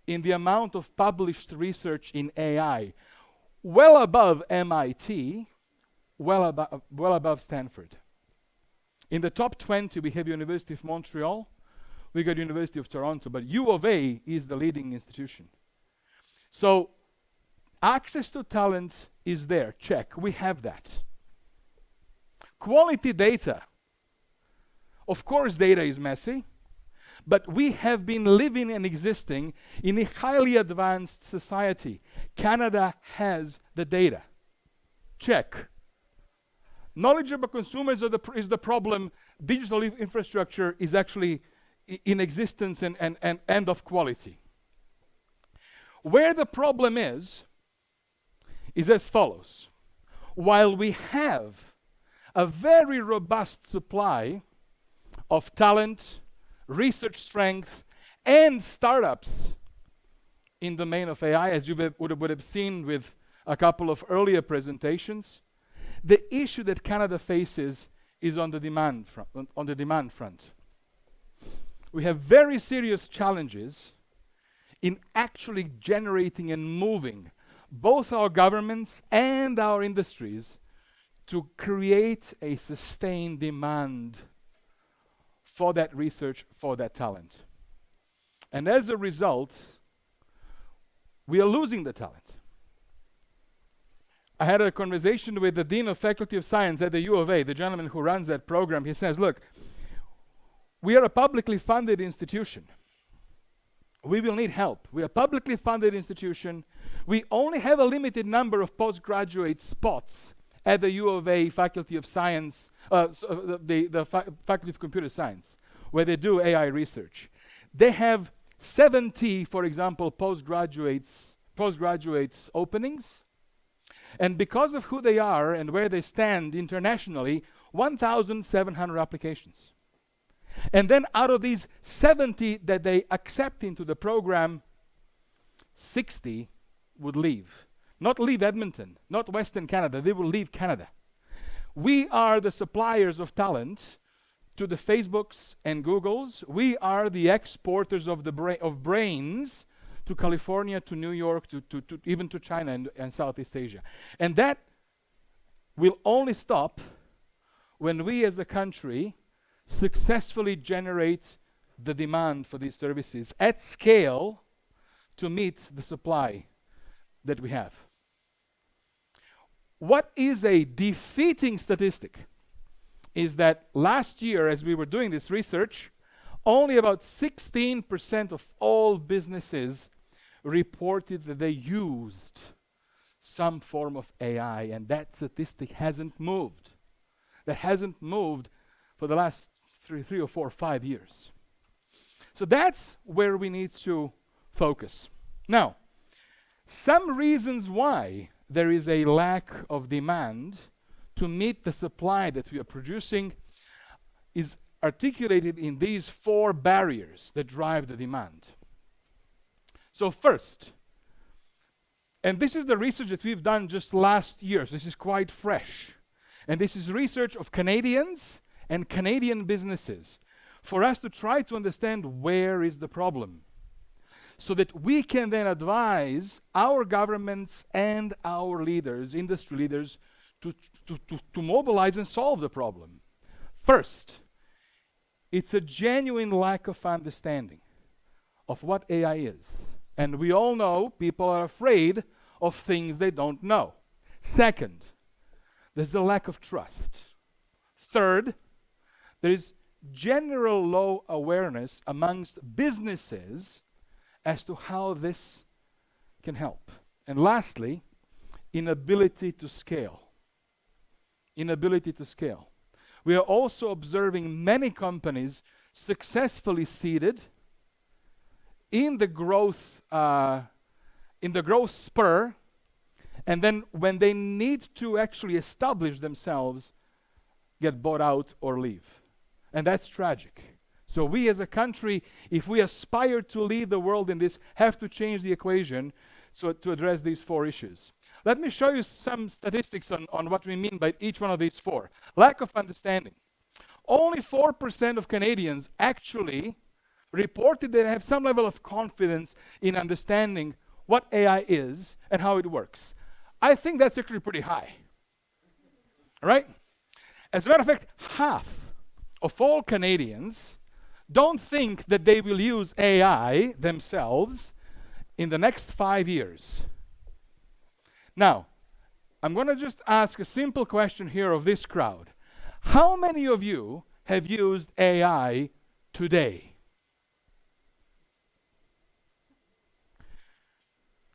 [SPEAKER 12] in the amount of published research in AI, well above MIT, well above Stanford. In the top 20, we have University of Montreal, we got University of Toronto, but U of A is the leading institution. So access to talent is there, check, we have that. Quality data. Of course, data is messy, but we have been living and existing in a highly advanced society. Canada has the data. Check. Knowledgeable consumers is the problem. Digital infrastructure is actually in existence and of quality. Where the problem is as follows. While we have a very robust supply of talent, research strength, and startups in the domain of AI, as you would have seen with a couple of earlier presentations, the issue that Canada faces is on the demand front. We have very serious challenges in actually generating and moving both our governments and our industries to create a sustained demand for that research, for that talent. And as a result, we are losing the talent. I had a conversation with the Dean of Faculty of Science at the U of A, the gentleman who runs that program. He says, look, we are a publicly funded institution. We will need help. We are a publicly funded institution. We only have a limited number of postgraduate spots at the U of A Faculty of Science, the Faculty of Computer Science, where they do AI research. They have 70, for example, postgraduates openings, And because of who they are and where they stand internationally, 1,700 applications. And then out of these 70 that they accept into the program, 60 would leave. Not leave Edmonton, not Western Canada, they will leave Canada. We are the suppliers of talent to the Facebooks and Googles. We are the exporters of of brains to California, to New York, to even to China and Southeast Asia. And that will only stop when we as a country successfully generate the demand for these services at scale to meet the supply that we have. What is a defeating statistic is that last year, as we were doing this research, only about 16% of all businesses reported that they used some form of AI, and that statistic hasn't moved. That hasn't moved for the last 3 or 4 or 5 years. So that's where we need to focus. Now, some reasons why there is a lack of demand to meet the supply that we are producing is articulated in these 4 barriers that drive the demand. So first, and this is the research that we've done just last year, so this is quite fresh, and this is research of Canadians and Canadian businesses for us to try to understand where is the problem, so that we can then advise our governments and our leaders, industry leaders, to mobilize and solve the problem. First, it's a genuine lack of understanding of what AI is. And we all know people are afraid of things they don't know. Second, there's a lack of trust. Third, there is general low awareness amongst businesses as to how this can help. And lastly, inability to scale. Inability to scale. We are also observing many companies successfully seeded in the growth spur, and then when they need to actually establish themselves, get bought out or leave. And that's tragic. So we as a country, if we aspire to lead the world in this, have to change the equation so to address these 4 issues. Let me show you some statistics on what we mean by each one of these 4. Lack of understanding. Only 4% of Canadians actually reported they have some level of confidence in understanding what AI is and how it works. I think that's actually pretty high. All right? As a matter of fact, half of all Canadians don't think that they will use AI themselves in the next 5 years. Now, I'm going to just ask a simple question here of this crowd. How many of you have used AI today?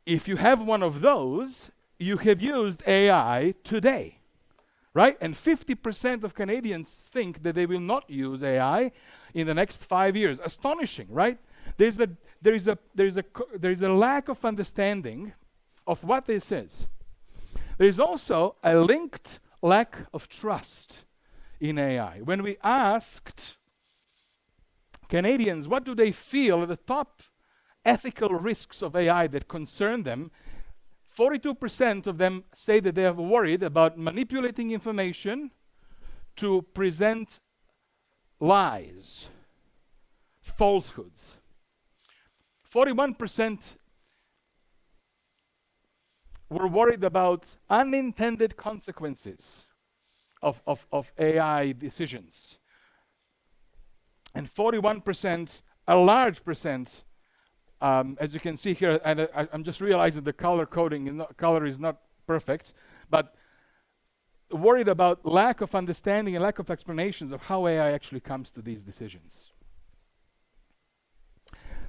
[SPEAKER 12] If you have one of those, you have used AI today, right? And 50% of Canadians think that they will not use AI in the next 5 years. Astonishing, right? There is a lack of understanding of what this is. There is also a linked lack of trust in AI. When we asked Canadians what do they feel are the top ethical risks of AI that concern them, 42% of them say that they are worried about manipulating information to present lies, falsehoods. 41% were worried about unintended consequences of AI decisions. And 41%, a large percent, as you can see here, and I'm just realizing the color coding, color is not perfect, but worried about lack of understanding and lack of explanations of how AI actually comes to these decisions.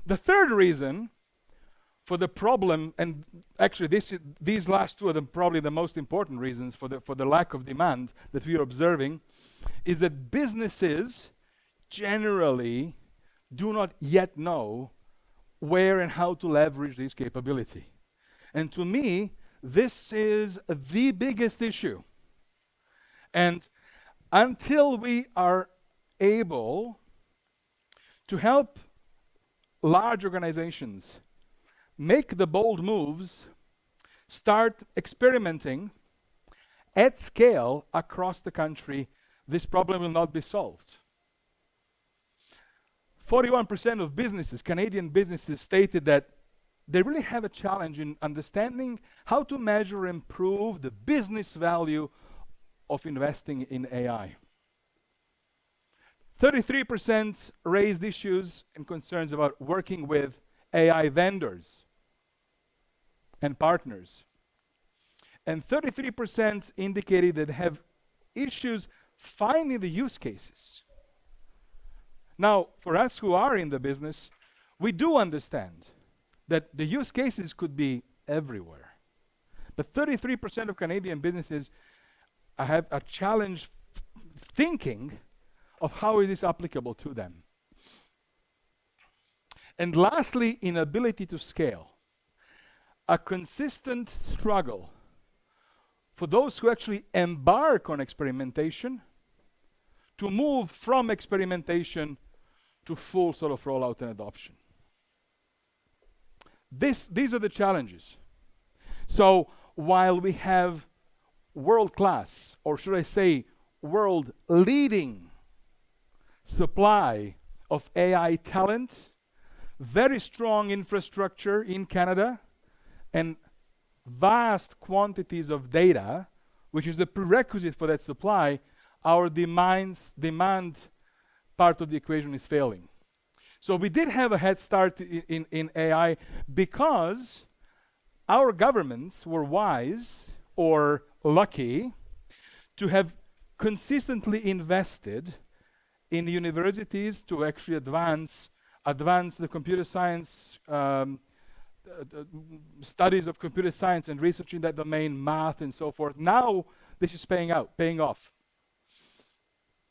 [SPEAKER 12] The third reason for the problem, and actually these last 2 are probably the most important reasons for the lack of demand that we are observing, is that businesses generally do not yet know where and how to leverage this capability. And to me, this is the biggest issue. And until we are able to help large organizations make the bold moves, start experimenting at scale across the country, this problem will not be solved. 41% of businesses, Canadian businesses, stated that they really have a challenge in understanding how to measure and improve the business value of investing in AI. 33% raised issues and concerns about working with AI vendors and partners. And 33% indicated that they have issues finding the use cases. Now, for us who are in the business, we do understand that the use cases could be everywhere. But 33% of Canadian businesses have a challenge thinking of how is this applicable to them. And lastly, inability to scale. A consistent struggle for those who actually embark on experimentation to move from experimentation to full sort of rollout and adoption. These are the challenges. So while we have world-class, or should I say world-leading supply of AI talent, very strong infrastructure in Canada, and vast quantities of data, which is the prerequisite for that supply, our demand part of the equation is failing. So we did have a head start in AI because our governments were wise or lucky to have consistently invested in universities to actually advance the computer science studies of computer science and research in that domain, math and so forth. Now this is paying off.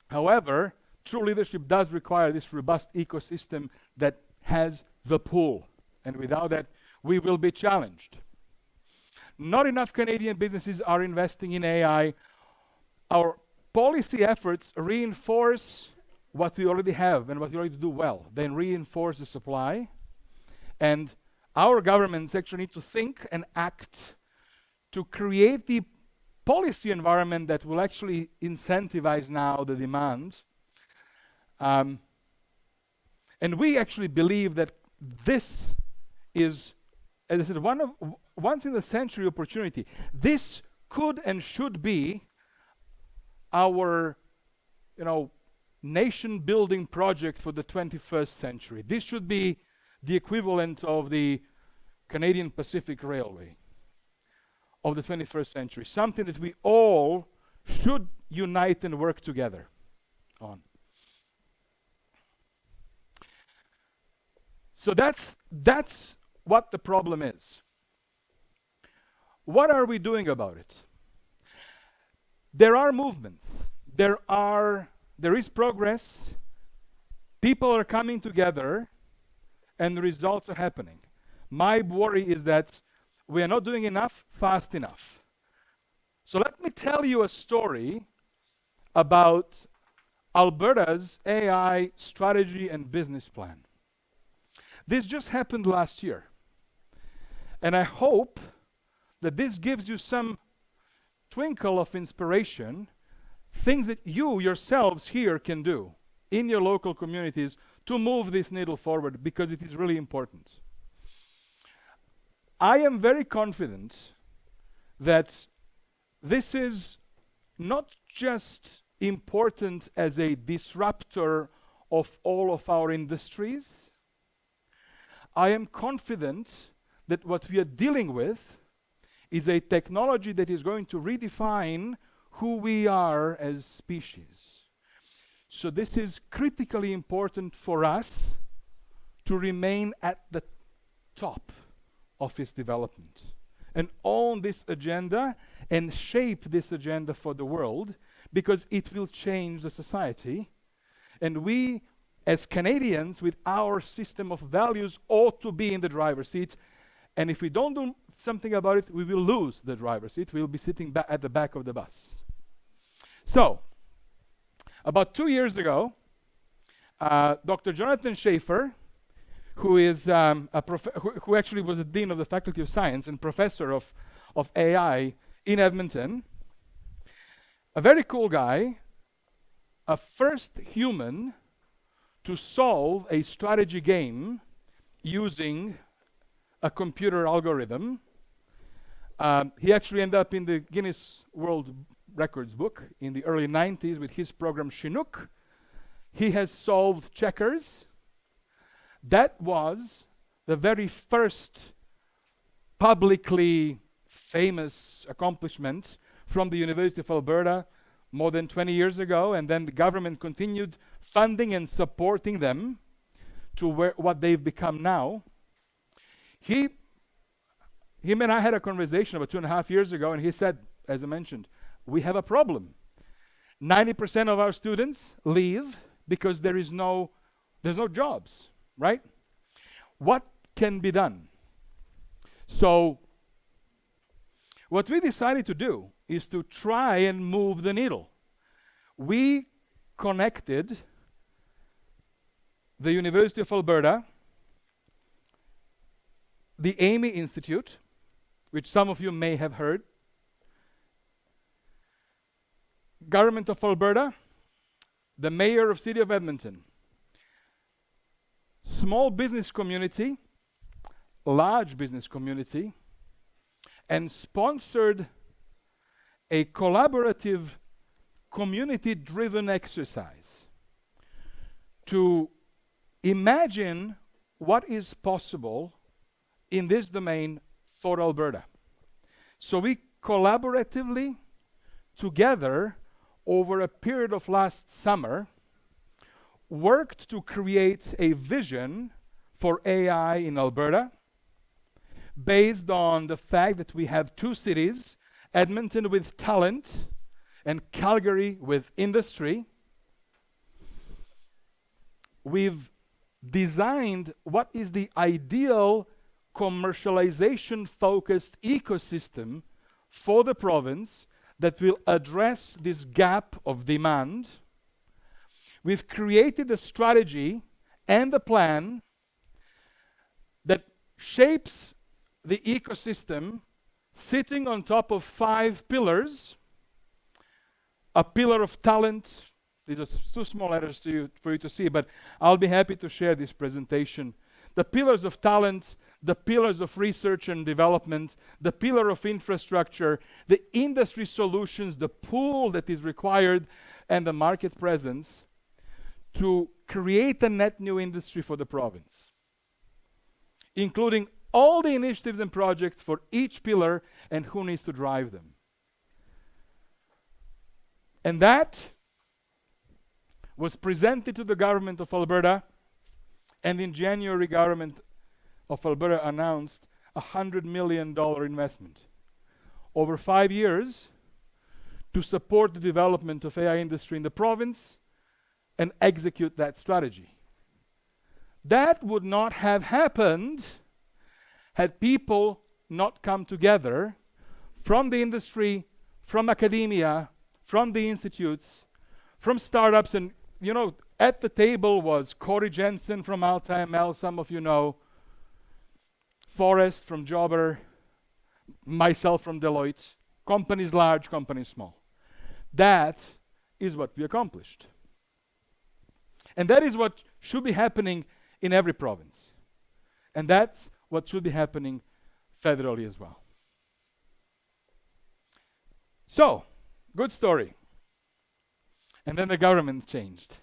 [SPEAKER 12] However, true leadership does require this robust ecosystem that has the pull, and without that we will be challenged. Not enough Canadian businesses are investing in AI. Our policy efforts reinforce what we already have and what we already do well, then reinforce the supply. And our governments actually need to think and act to create the policy environment that will actually incentivize now the demand. And we actually believe that this is, as I said, once in a century opportunity. This could and should be our, nation building project for the 21st century. This should be the equivalent of the Canadian Pacific Railway of the 21st century, something that we all should unite and work together on. So that's what the problem is. What are we doing about it? There are movements. There is progress. People are coming together, and the results are happening. My worry is that we are not doing enough fast enough. So let me tell you a story about Alberta's AI strategy and business plan. This just happened last year. And I hope that this gives you some twinkle of inspiration, things that you yourselves here can do in your local communities to move this needle forward, because it is really important. I am very confident that this is not just important as a disruptor of all of our industries. I am confident that what we are dealing with is a technology that is going to redefine who we are as species. So this is critically important for us to remain at the top of its development and own this agenda and shape this agenda for the world, because it will change the society. And we, as Canadians, with our system of values, ought to be in the driver's seat. And if we don't do something about it, we will lose the driver's seat. We will be sitting at the back of the bus. So, about 2 years ago, Dr. Jonathan Schaefer, who is who actually was the dean of the Faculty of Science and professor of AI in Edmonton, a very cool guy, a first human to solve a strategy game using a computer algorithm. He actually ended up in the Guinness World Records book in the early 90s with his program Chinook. He has solved checkers. That was the very first publicly famous accomplishment from the University of Alberta more than 20 years ago, and then the government continued funding and supporting them to what they've become now. Him and I had a conversation about 2.5 years ago, and he said, as I mentioned, we have a problem. 90% of our students leave because there's no jobs, right? What can be done? So what we decided to do is to try and move the needle. We connected the University of Alberta, the Amy Institute, which some of you may have heard, Government of Alberta, the Mayor of City of Edmonton, small business community, large business community, and sponsored a collaborative, community-driven exercise to imagine what is possible in this domain for Alberta. So we collaboratively, together, over a period of last summer, worked to create a vision for AI in Alberta based on the fact that we have two cities, Edmonton with talent and Calgary with industry. We've designed what is the ideal commercialization-focused ecosystem for the province that will address this gap of demand. We've created a strategy and a plan that shapes the ecosystem sitting on top of 5 pillars. A pillar of talent. These are too small letters for you to see, but I'll be happy to share this presentation. The pillars of talent, the pillars of research and development, the pillar of infrastructure, the industry solutions, the pool that is required, and the market presence to create a net new industry for the province, including all the initiatives and projects for each pillar and who needs to drive them. And that was presented to the government of Alberta, and in January, government of Alberta announced a $100 million investment over 5 years to support the development of AI industry in the province and execute that strategy. That would not have happened had people not come together from the industry, from academia, from the institutes, from startups. And you know, at the table was Corey Jensen from Alta ML, some of you know, Forrest from Jobber, myself from Deloitte, companies large, companies small. That is what we accomplished. And that is what should be happening in every province. And that's what should be happening federally as well. So, good story. And then the government changed.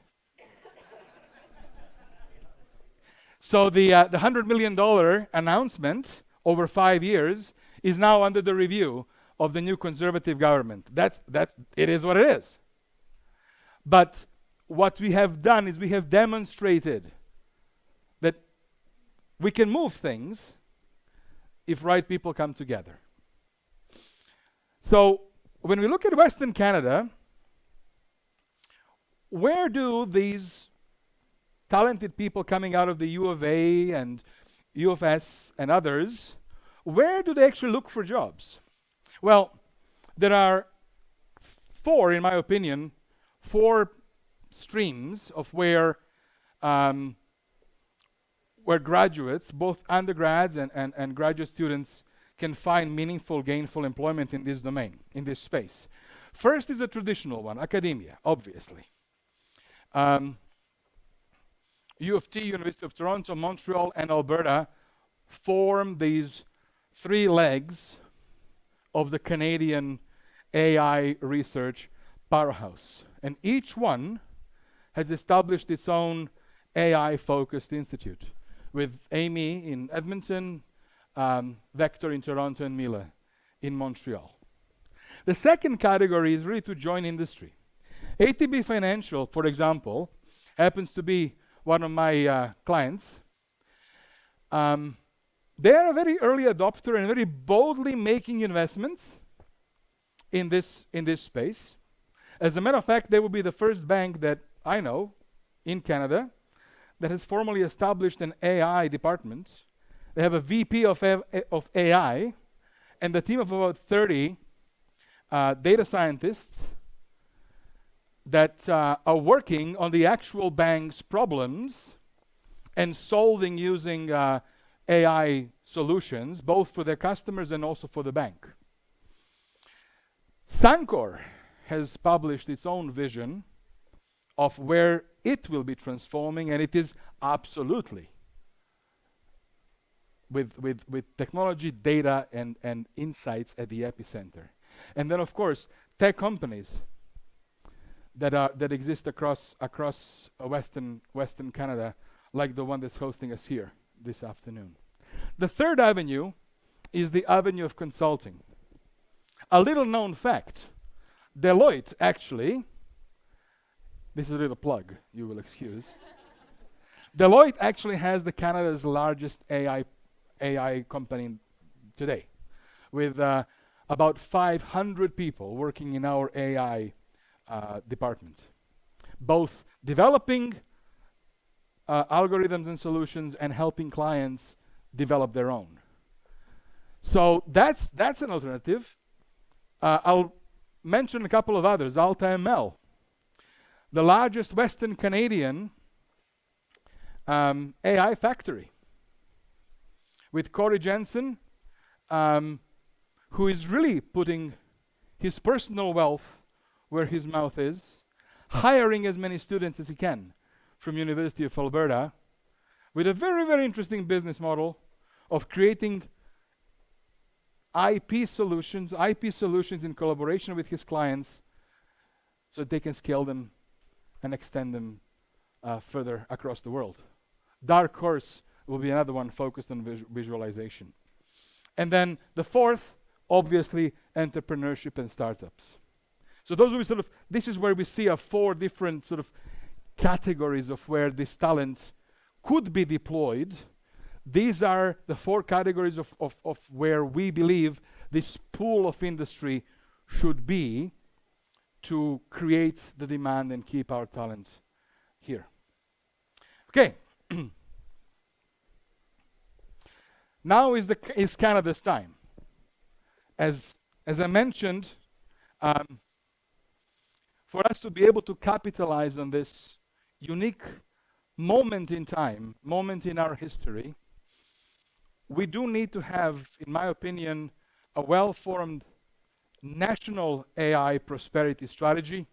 [SPEAKER 12] So the $100 million announcement over 5 years is now under the review of the new Conservative government. It is what it is. But what we have done is we have demonstrated that we can move things if right people come together. So when we look at Western Canada, where do these talented people coming out of the U of A and U of S and others, where do they actually look for jobs? Well, there are four, in my opinion, four streams of where graduates, both undergrads and graduate students, can find meaningful, gainful employment in this domain, in this space. First is a traditional one, academia, obviously. U of T, University of Toronto, Montreal, and Alberta form these three legs of the Canadian AI research powerhouse. And each one has established its own AI-focused institute, with Amy in Edmonton, Vector in Toronto, and Mila in Montreal. The second category is really to join industry. ATB Financial, for example, happens to be one of my clients. They are a very early adopter and very boldly making investments in this space. As a matter of fact, they will be the first bank that I know in Canada that has formally established an AI department. They have a VP of AI and a team of about 30 data scientists that are working on the actual bank's problems and solving using AI solutions, both for their customers and also for the bank. Suncor has published its own vision of where it will be transforming, and it is absolutely with technology, data, and insights at the epicenter. And then, of course, tech companies that exist across Western Canada, like the one that's hosting us here this afternoon. The third avenue is the avenue of consulting. A little known fact, Deloitte actually, this is a little plug, you will excuse. Deloitte actually has Canada's largest AI company today, with about 500 people working in our AI department, both developing algorithms and solutions and helping clients develop their own. So that's an alternative. I'll mention a couple of others. AltaML, the largest Western Canadian AI factory, with Corey Jensen, who is really putting his personal wealth where his mouth is, hiring as many students as he can from University of Alberta, with a very, very interesting business model of creating IP solutions in collaboration with his clients so that they can scale them and extend them further across the world. Dark Horse will be another one focused on visualization. And then the fourth, obviously, entrepreneurship and startups. So those will be this is where we see four different categories of where this talent could be deployed. These are the four categories of where we believe this pool of industry should be to create the demand and keep our talent here. Okay. Now is Canada's time. As I mentioned, for us to be able to capitalize on this unique moment in time, moment in our history, we do need to have, in my opinion, a well-formed national AI prosperity strategy.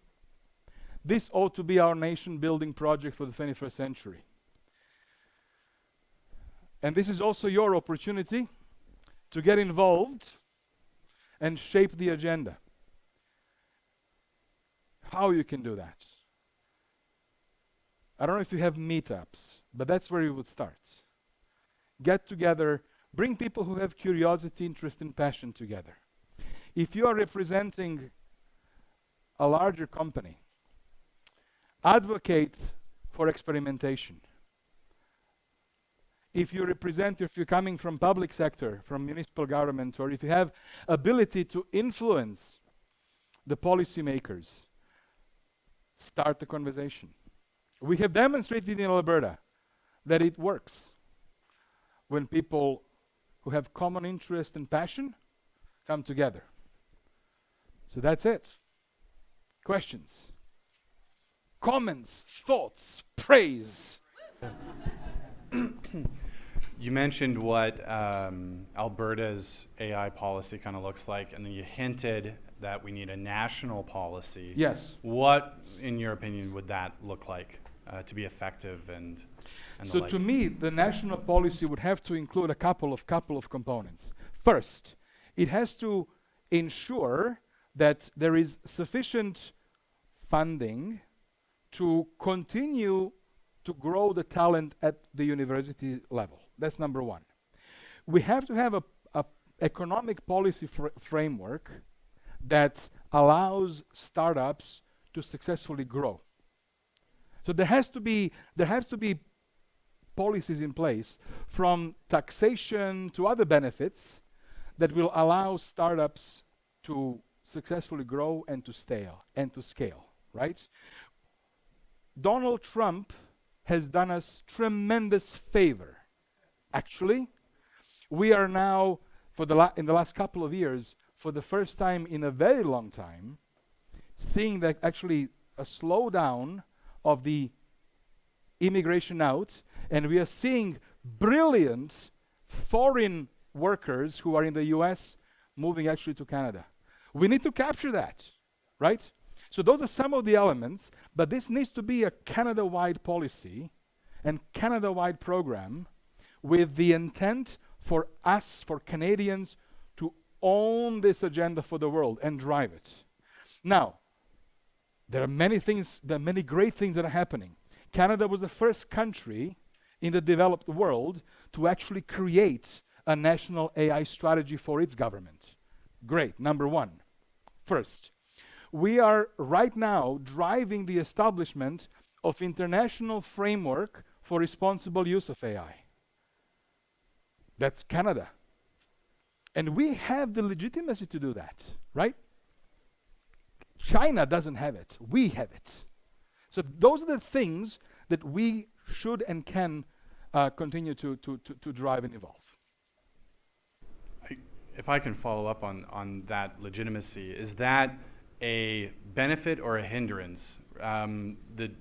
[SPEAKER 12] This ought to be our nation-building project for the 21st century. And this is also your opportunity to get involved and shape the agenda. How you can do that? I don't know if you have meetups, but that's where you would start. Get together, bring people who have curiosity, interest, and passion together. If you are representing a larger company, advocate for experimentation. If you're coming from public sector, from municipal government, or if you have ability to influence the policymakers, start the conversation. We have demonstrated in Alberta that it works when people who have common interest and passion come together. So that's it. Questions? Comments? Thoughts? Praise?
[SPEAKER 13] You mentioned what Alberta's AI policy kind of looks like, and then you hinted that we need a national policy.
[SPEAKER 12] Yes.
[SPEAKER 13] What, in your opinion, would that look like to be effective and
[SPEAKER 12] so
[SPEAKER 13] the like?
[SPEAKER 12] to me, the national policy would have to include a couple of components. First, it has to ensure that there is sufficient funding to continue to grow the talent at the university level. That's number one. We have to have a economic policy framework that allows startups to successfully grow. So there has to be policies in place, from taxation to other benefits, that will allow startups to successfully grow and to scale, right? Donald Trump has done us tremendous favor. Actually, we are now, in the last couple of years, for the first time in a very long time, seeing that actually a slowdown of the immigration out, and we are seeing brilliant foreign workers who are in the US moving actually to Canada. We need to capture that, right? So those are some of the elements, but this needs to be a Canada-wide policy and Canada-wide program with the intent for us, for Canadians, to own this agenda for the world and drive it. Now, there are many great things that are happening. Canada was the first country in the developed world to actually create a national AI strategy for its government. Great, number one. First, we are right now driving the establishment of international framework for responsible use of AI. That's Canada. And we have the legitimacy to do that, right? China doesn't have it. We have it. So those are the things that we should and can continue to drive and evolve.
[SPEAKER 13] If I can follow up on that legitimacy, is that a benefit or a hindrance? The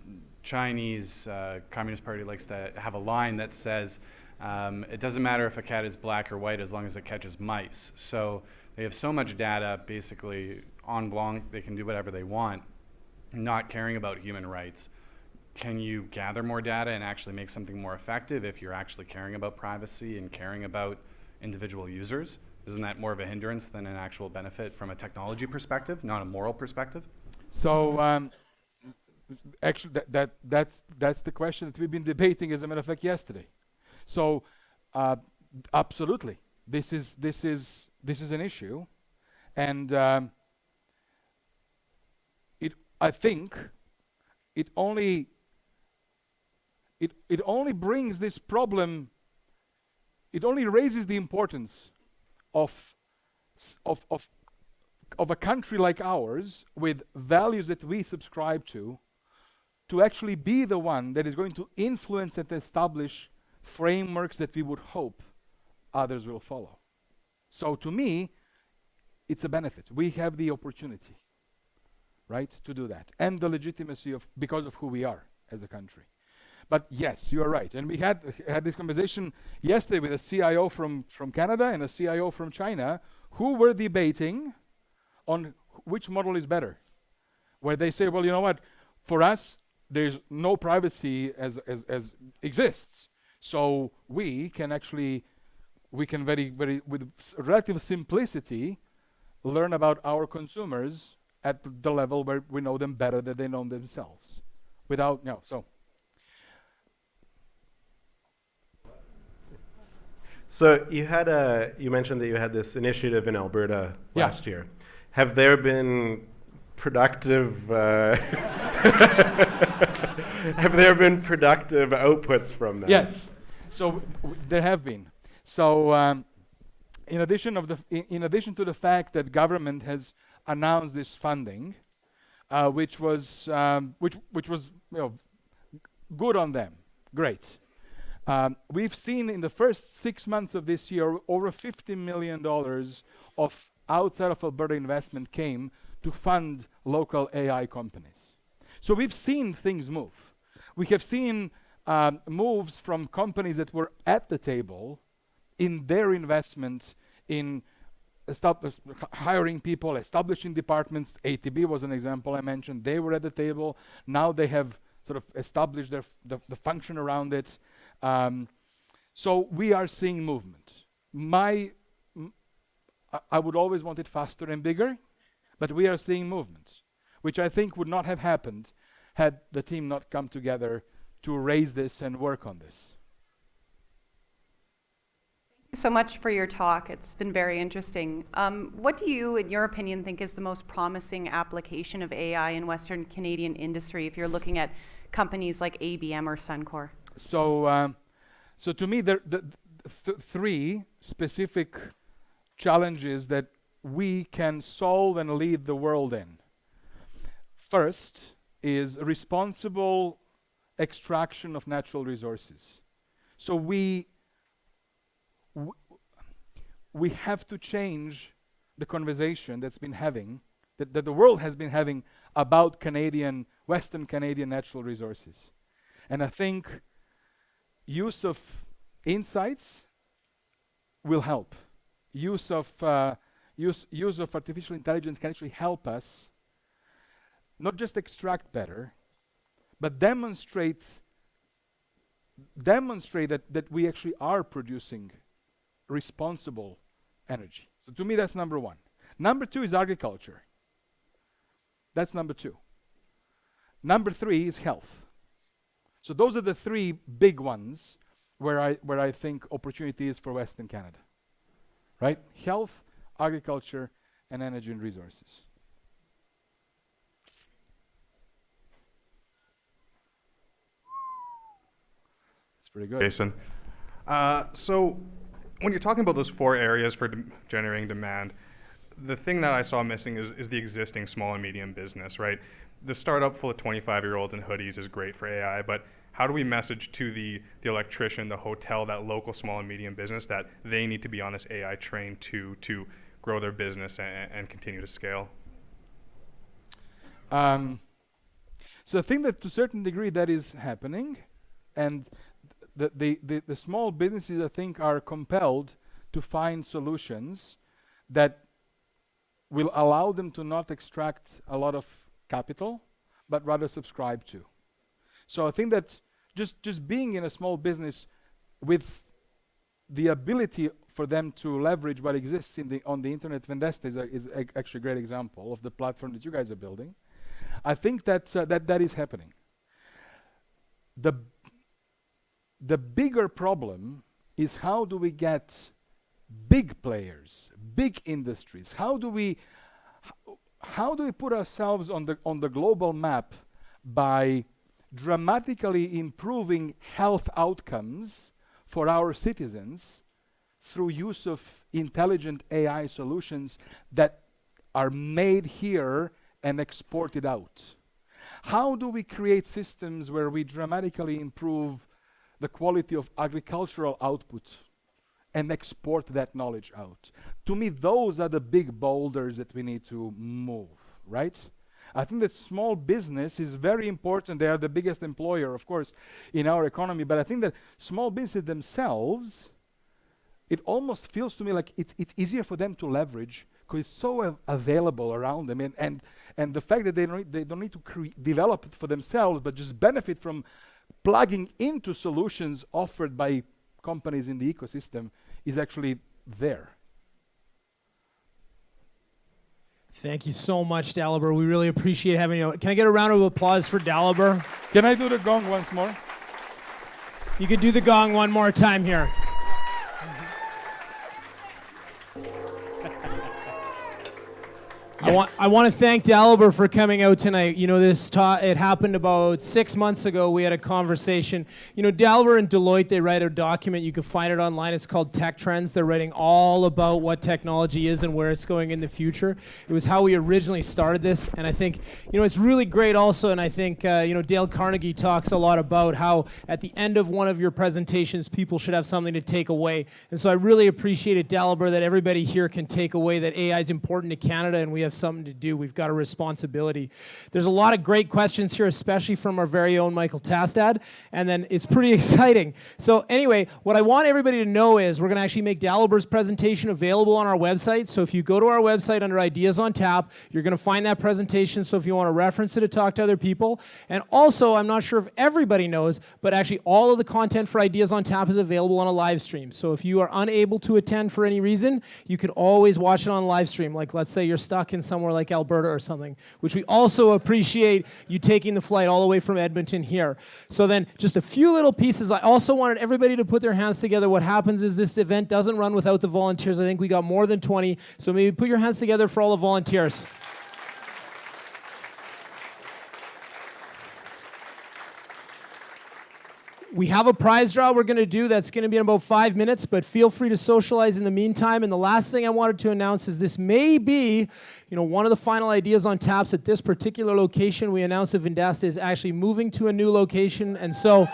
[SPEAKER 13] Chinese Communist Party likes to have a line that says, it doesn't matter if a cat is black or white as long as it catches mice. So they have so much data, basically en blanc, they can do whatever they want, not caring about human rights. Can you gather more data and actually make something more effective if you're actually caring about privacy and caring about individual users? Isn't that more of a hindrance than an actual benefit from a technology perspective, not a moral perspective?
[SPEAKER 12] So actually, that's the question that we've been debating, as a matter of fact, yesterday. So absolutely, this is an issue, and I think it only brings this problem. It only raises the importance of a country like ours, with values that we subscribe to actually be the one that is going to influence and establish frameworks that we would hope others will follow. So to me, it's a benefit. We have the opportunity, right, to do that, and the legitimacy because of who we are as a country. But yes, you are right. And we had this conversation yesterday with a CIO from Canada and a CIO from China, who were debating on which model is better. Where they say, well, you know what, for us, there's no privacy as exists. So we can very, very, with relative simplicity, learn about our consumers at the level where we know them better than they know themselves.
[SPEAKER 14] So you mentioned that you had this initiative in Alberta last year. Have there been productive outputs from that?
[SPEAKER 12] Yes. So there have been. So in addition to the fact that government has announced this funding, which was good on them, great. We've seen in the first 6 months of this year, over $50 million of outside of Alberta investment came to fund local AI companies. So we've seen things move. We have seen moves from companies that were at the table in their investment in hiring people, establishing departments. ATB was an example I mentioned. They were at the table. Now they have sort of established the function around it. So we are seeing movement. I would always want it faster and bigger, but we are seeing movement, which I think would not have happened had the team not come together to raise this and work on this.
[SPEAKER 15] Thank you so much for your talk. It's been very interesting. What do you, in your opinion, think is the most promising application of AI in Western Canadian industry if you're looking at companies like IBM or Suncor?
[SPEAKER 12] So to me, the three specific challenges that we can solve and lead the world in. First is responsible extraction of natural resources. So we have to change the conversation that's been having, that the world has been having about Western Canadian natural resources. And I think use of insights will help. Use of artificial intelligence can actually help us not just extract better, but demonstrate that we actually are producing responsible energy. So to me, that's number one. Number two is agriculture. That's number two. Number three is health. So those are the three big ones where I think opportunity is for Western Canada. Right? Health, agriculture, and energy and resources. That's pretty good.
[SPEAKER 16] Jason. So when you're talking about those 4 areas for generating demand, the thing that I saw missing is the existing small and medium business, right? The startup full of 25-year-olds in hoodies is great for AI, but how do we message to the electrician, the hotel, that local small and medium business that they need to be on this AI train to grow their business and continue to scale?
[SPEAKER 12] So I think that to a certain degree that is happening, and the small businesses I think are compelled to find solutions that will allow them to not extract a lot of capital, but rather subscribe to. So I think that just being in a small business with the ability for them to leverage what exists on the internet, Vendesta is actually a great example of the platform that you guys are building. I think that that is happening. The bigger problem is how do we get big players, big industries? How do we put ourselves on the global map by dramatically improving health outcomes for our citizens through use of intelligent AI solutions that are made here and exported out? How do we create systems where we dramatically improve the quality of agricultural output and export that knowledge out? To me, those are the big boulders that we need to move, right? I think that small business is very important. They are the biggest employer, of course, in our economy. But I think that small businesses themselves, it almost feels to me like it's easier for them to leverage because it's so available around them. And the fact that they don't need to develop it for themselves, but just benefit from plugging into solutions offered by companies in the ecosystem is actually there.
[SPEAKER 2] Thank you so much, Dalibor. We really appreciate having you. Can I get a round of applause for Dalibor?
[SPEAKER 12] Can I do the gong once more?
[SPEAKER 2] You can do the gong one more time here. I want to thank Dalibor for coming out tonight. You know, it happened about 6 months ago. We had a conversation. You know, Dalibor and Deloitte, they write a document. You can find it online. It's called Tech Trends. They're writing all about what technology is and where it's going in the future. It was how we originally started this, and I think, you know, it's really great also, and I think, you know, Dale Carnegie talks a lot about how at the end of one of your presentations, people should have something to take away. And so I really appreciate it, Dalibor, that everybody here can take away that AI is important to Canada and we have something to do. We've got a responsibility. There's a lot of great questions here, especially from our very own Michael Tastad, and then it's pretty exciting. So anyway, what I want everybody to know is we're going to actually make Dalibor's presentation available on our website. So if you go to our website under Ideas on Tap, you're going to find that presentation. So if you want to reference it to talk to other people. And also, I'm not sure if everybody knows, but actually all of the content for Ideas on Tap is available on a live stream. So if you are unable to attend for any reason, you can always watch it on live stream. Like let's say you're stuck in somewhere like Alberta or something, which we also appreciate you taking the flight all the way from Edmonton here. So then just a few little pieces. I also wanted everybody to put their hands together. What happens is this event doesn't run without the volunteers. I think we got more than 20. So maybe put your hands together for all the volunteers. We have a prize draw we're going to do that's going to be in about 5 minutes, but feel free to socialize in the meantime. And the last thing I wanted to announce is this may be, you know, one of the final Ideas on Taps at this particular location. We announced that Vendasta is actually moving to a new location, and so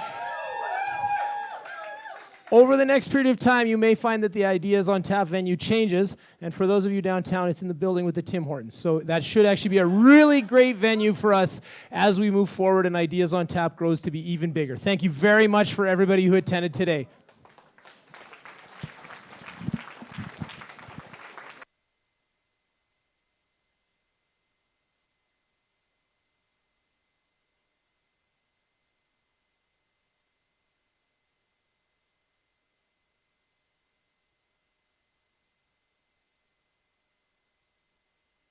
[SPEAKER 2] over the next period of time, you may find that the Ideas on Tap venue changes. And for those of you downtown, it's in the building with the Tim Hortons. So that should actually be a really great venue for us as we move forward and Ideas on Tap grows to be even bigger. Thank you very much for everybody who attended today.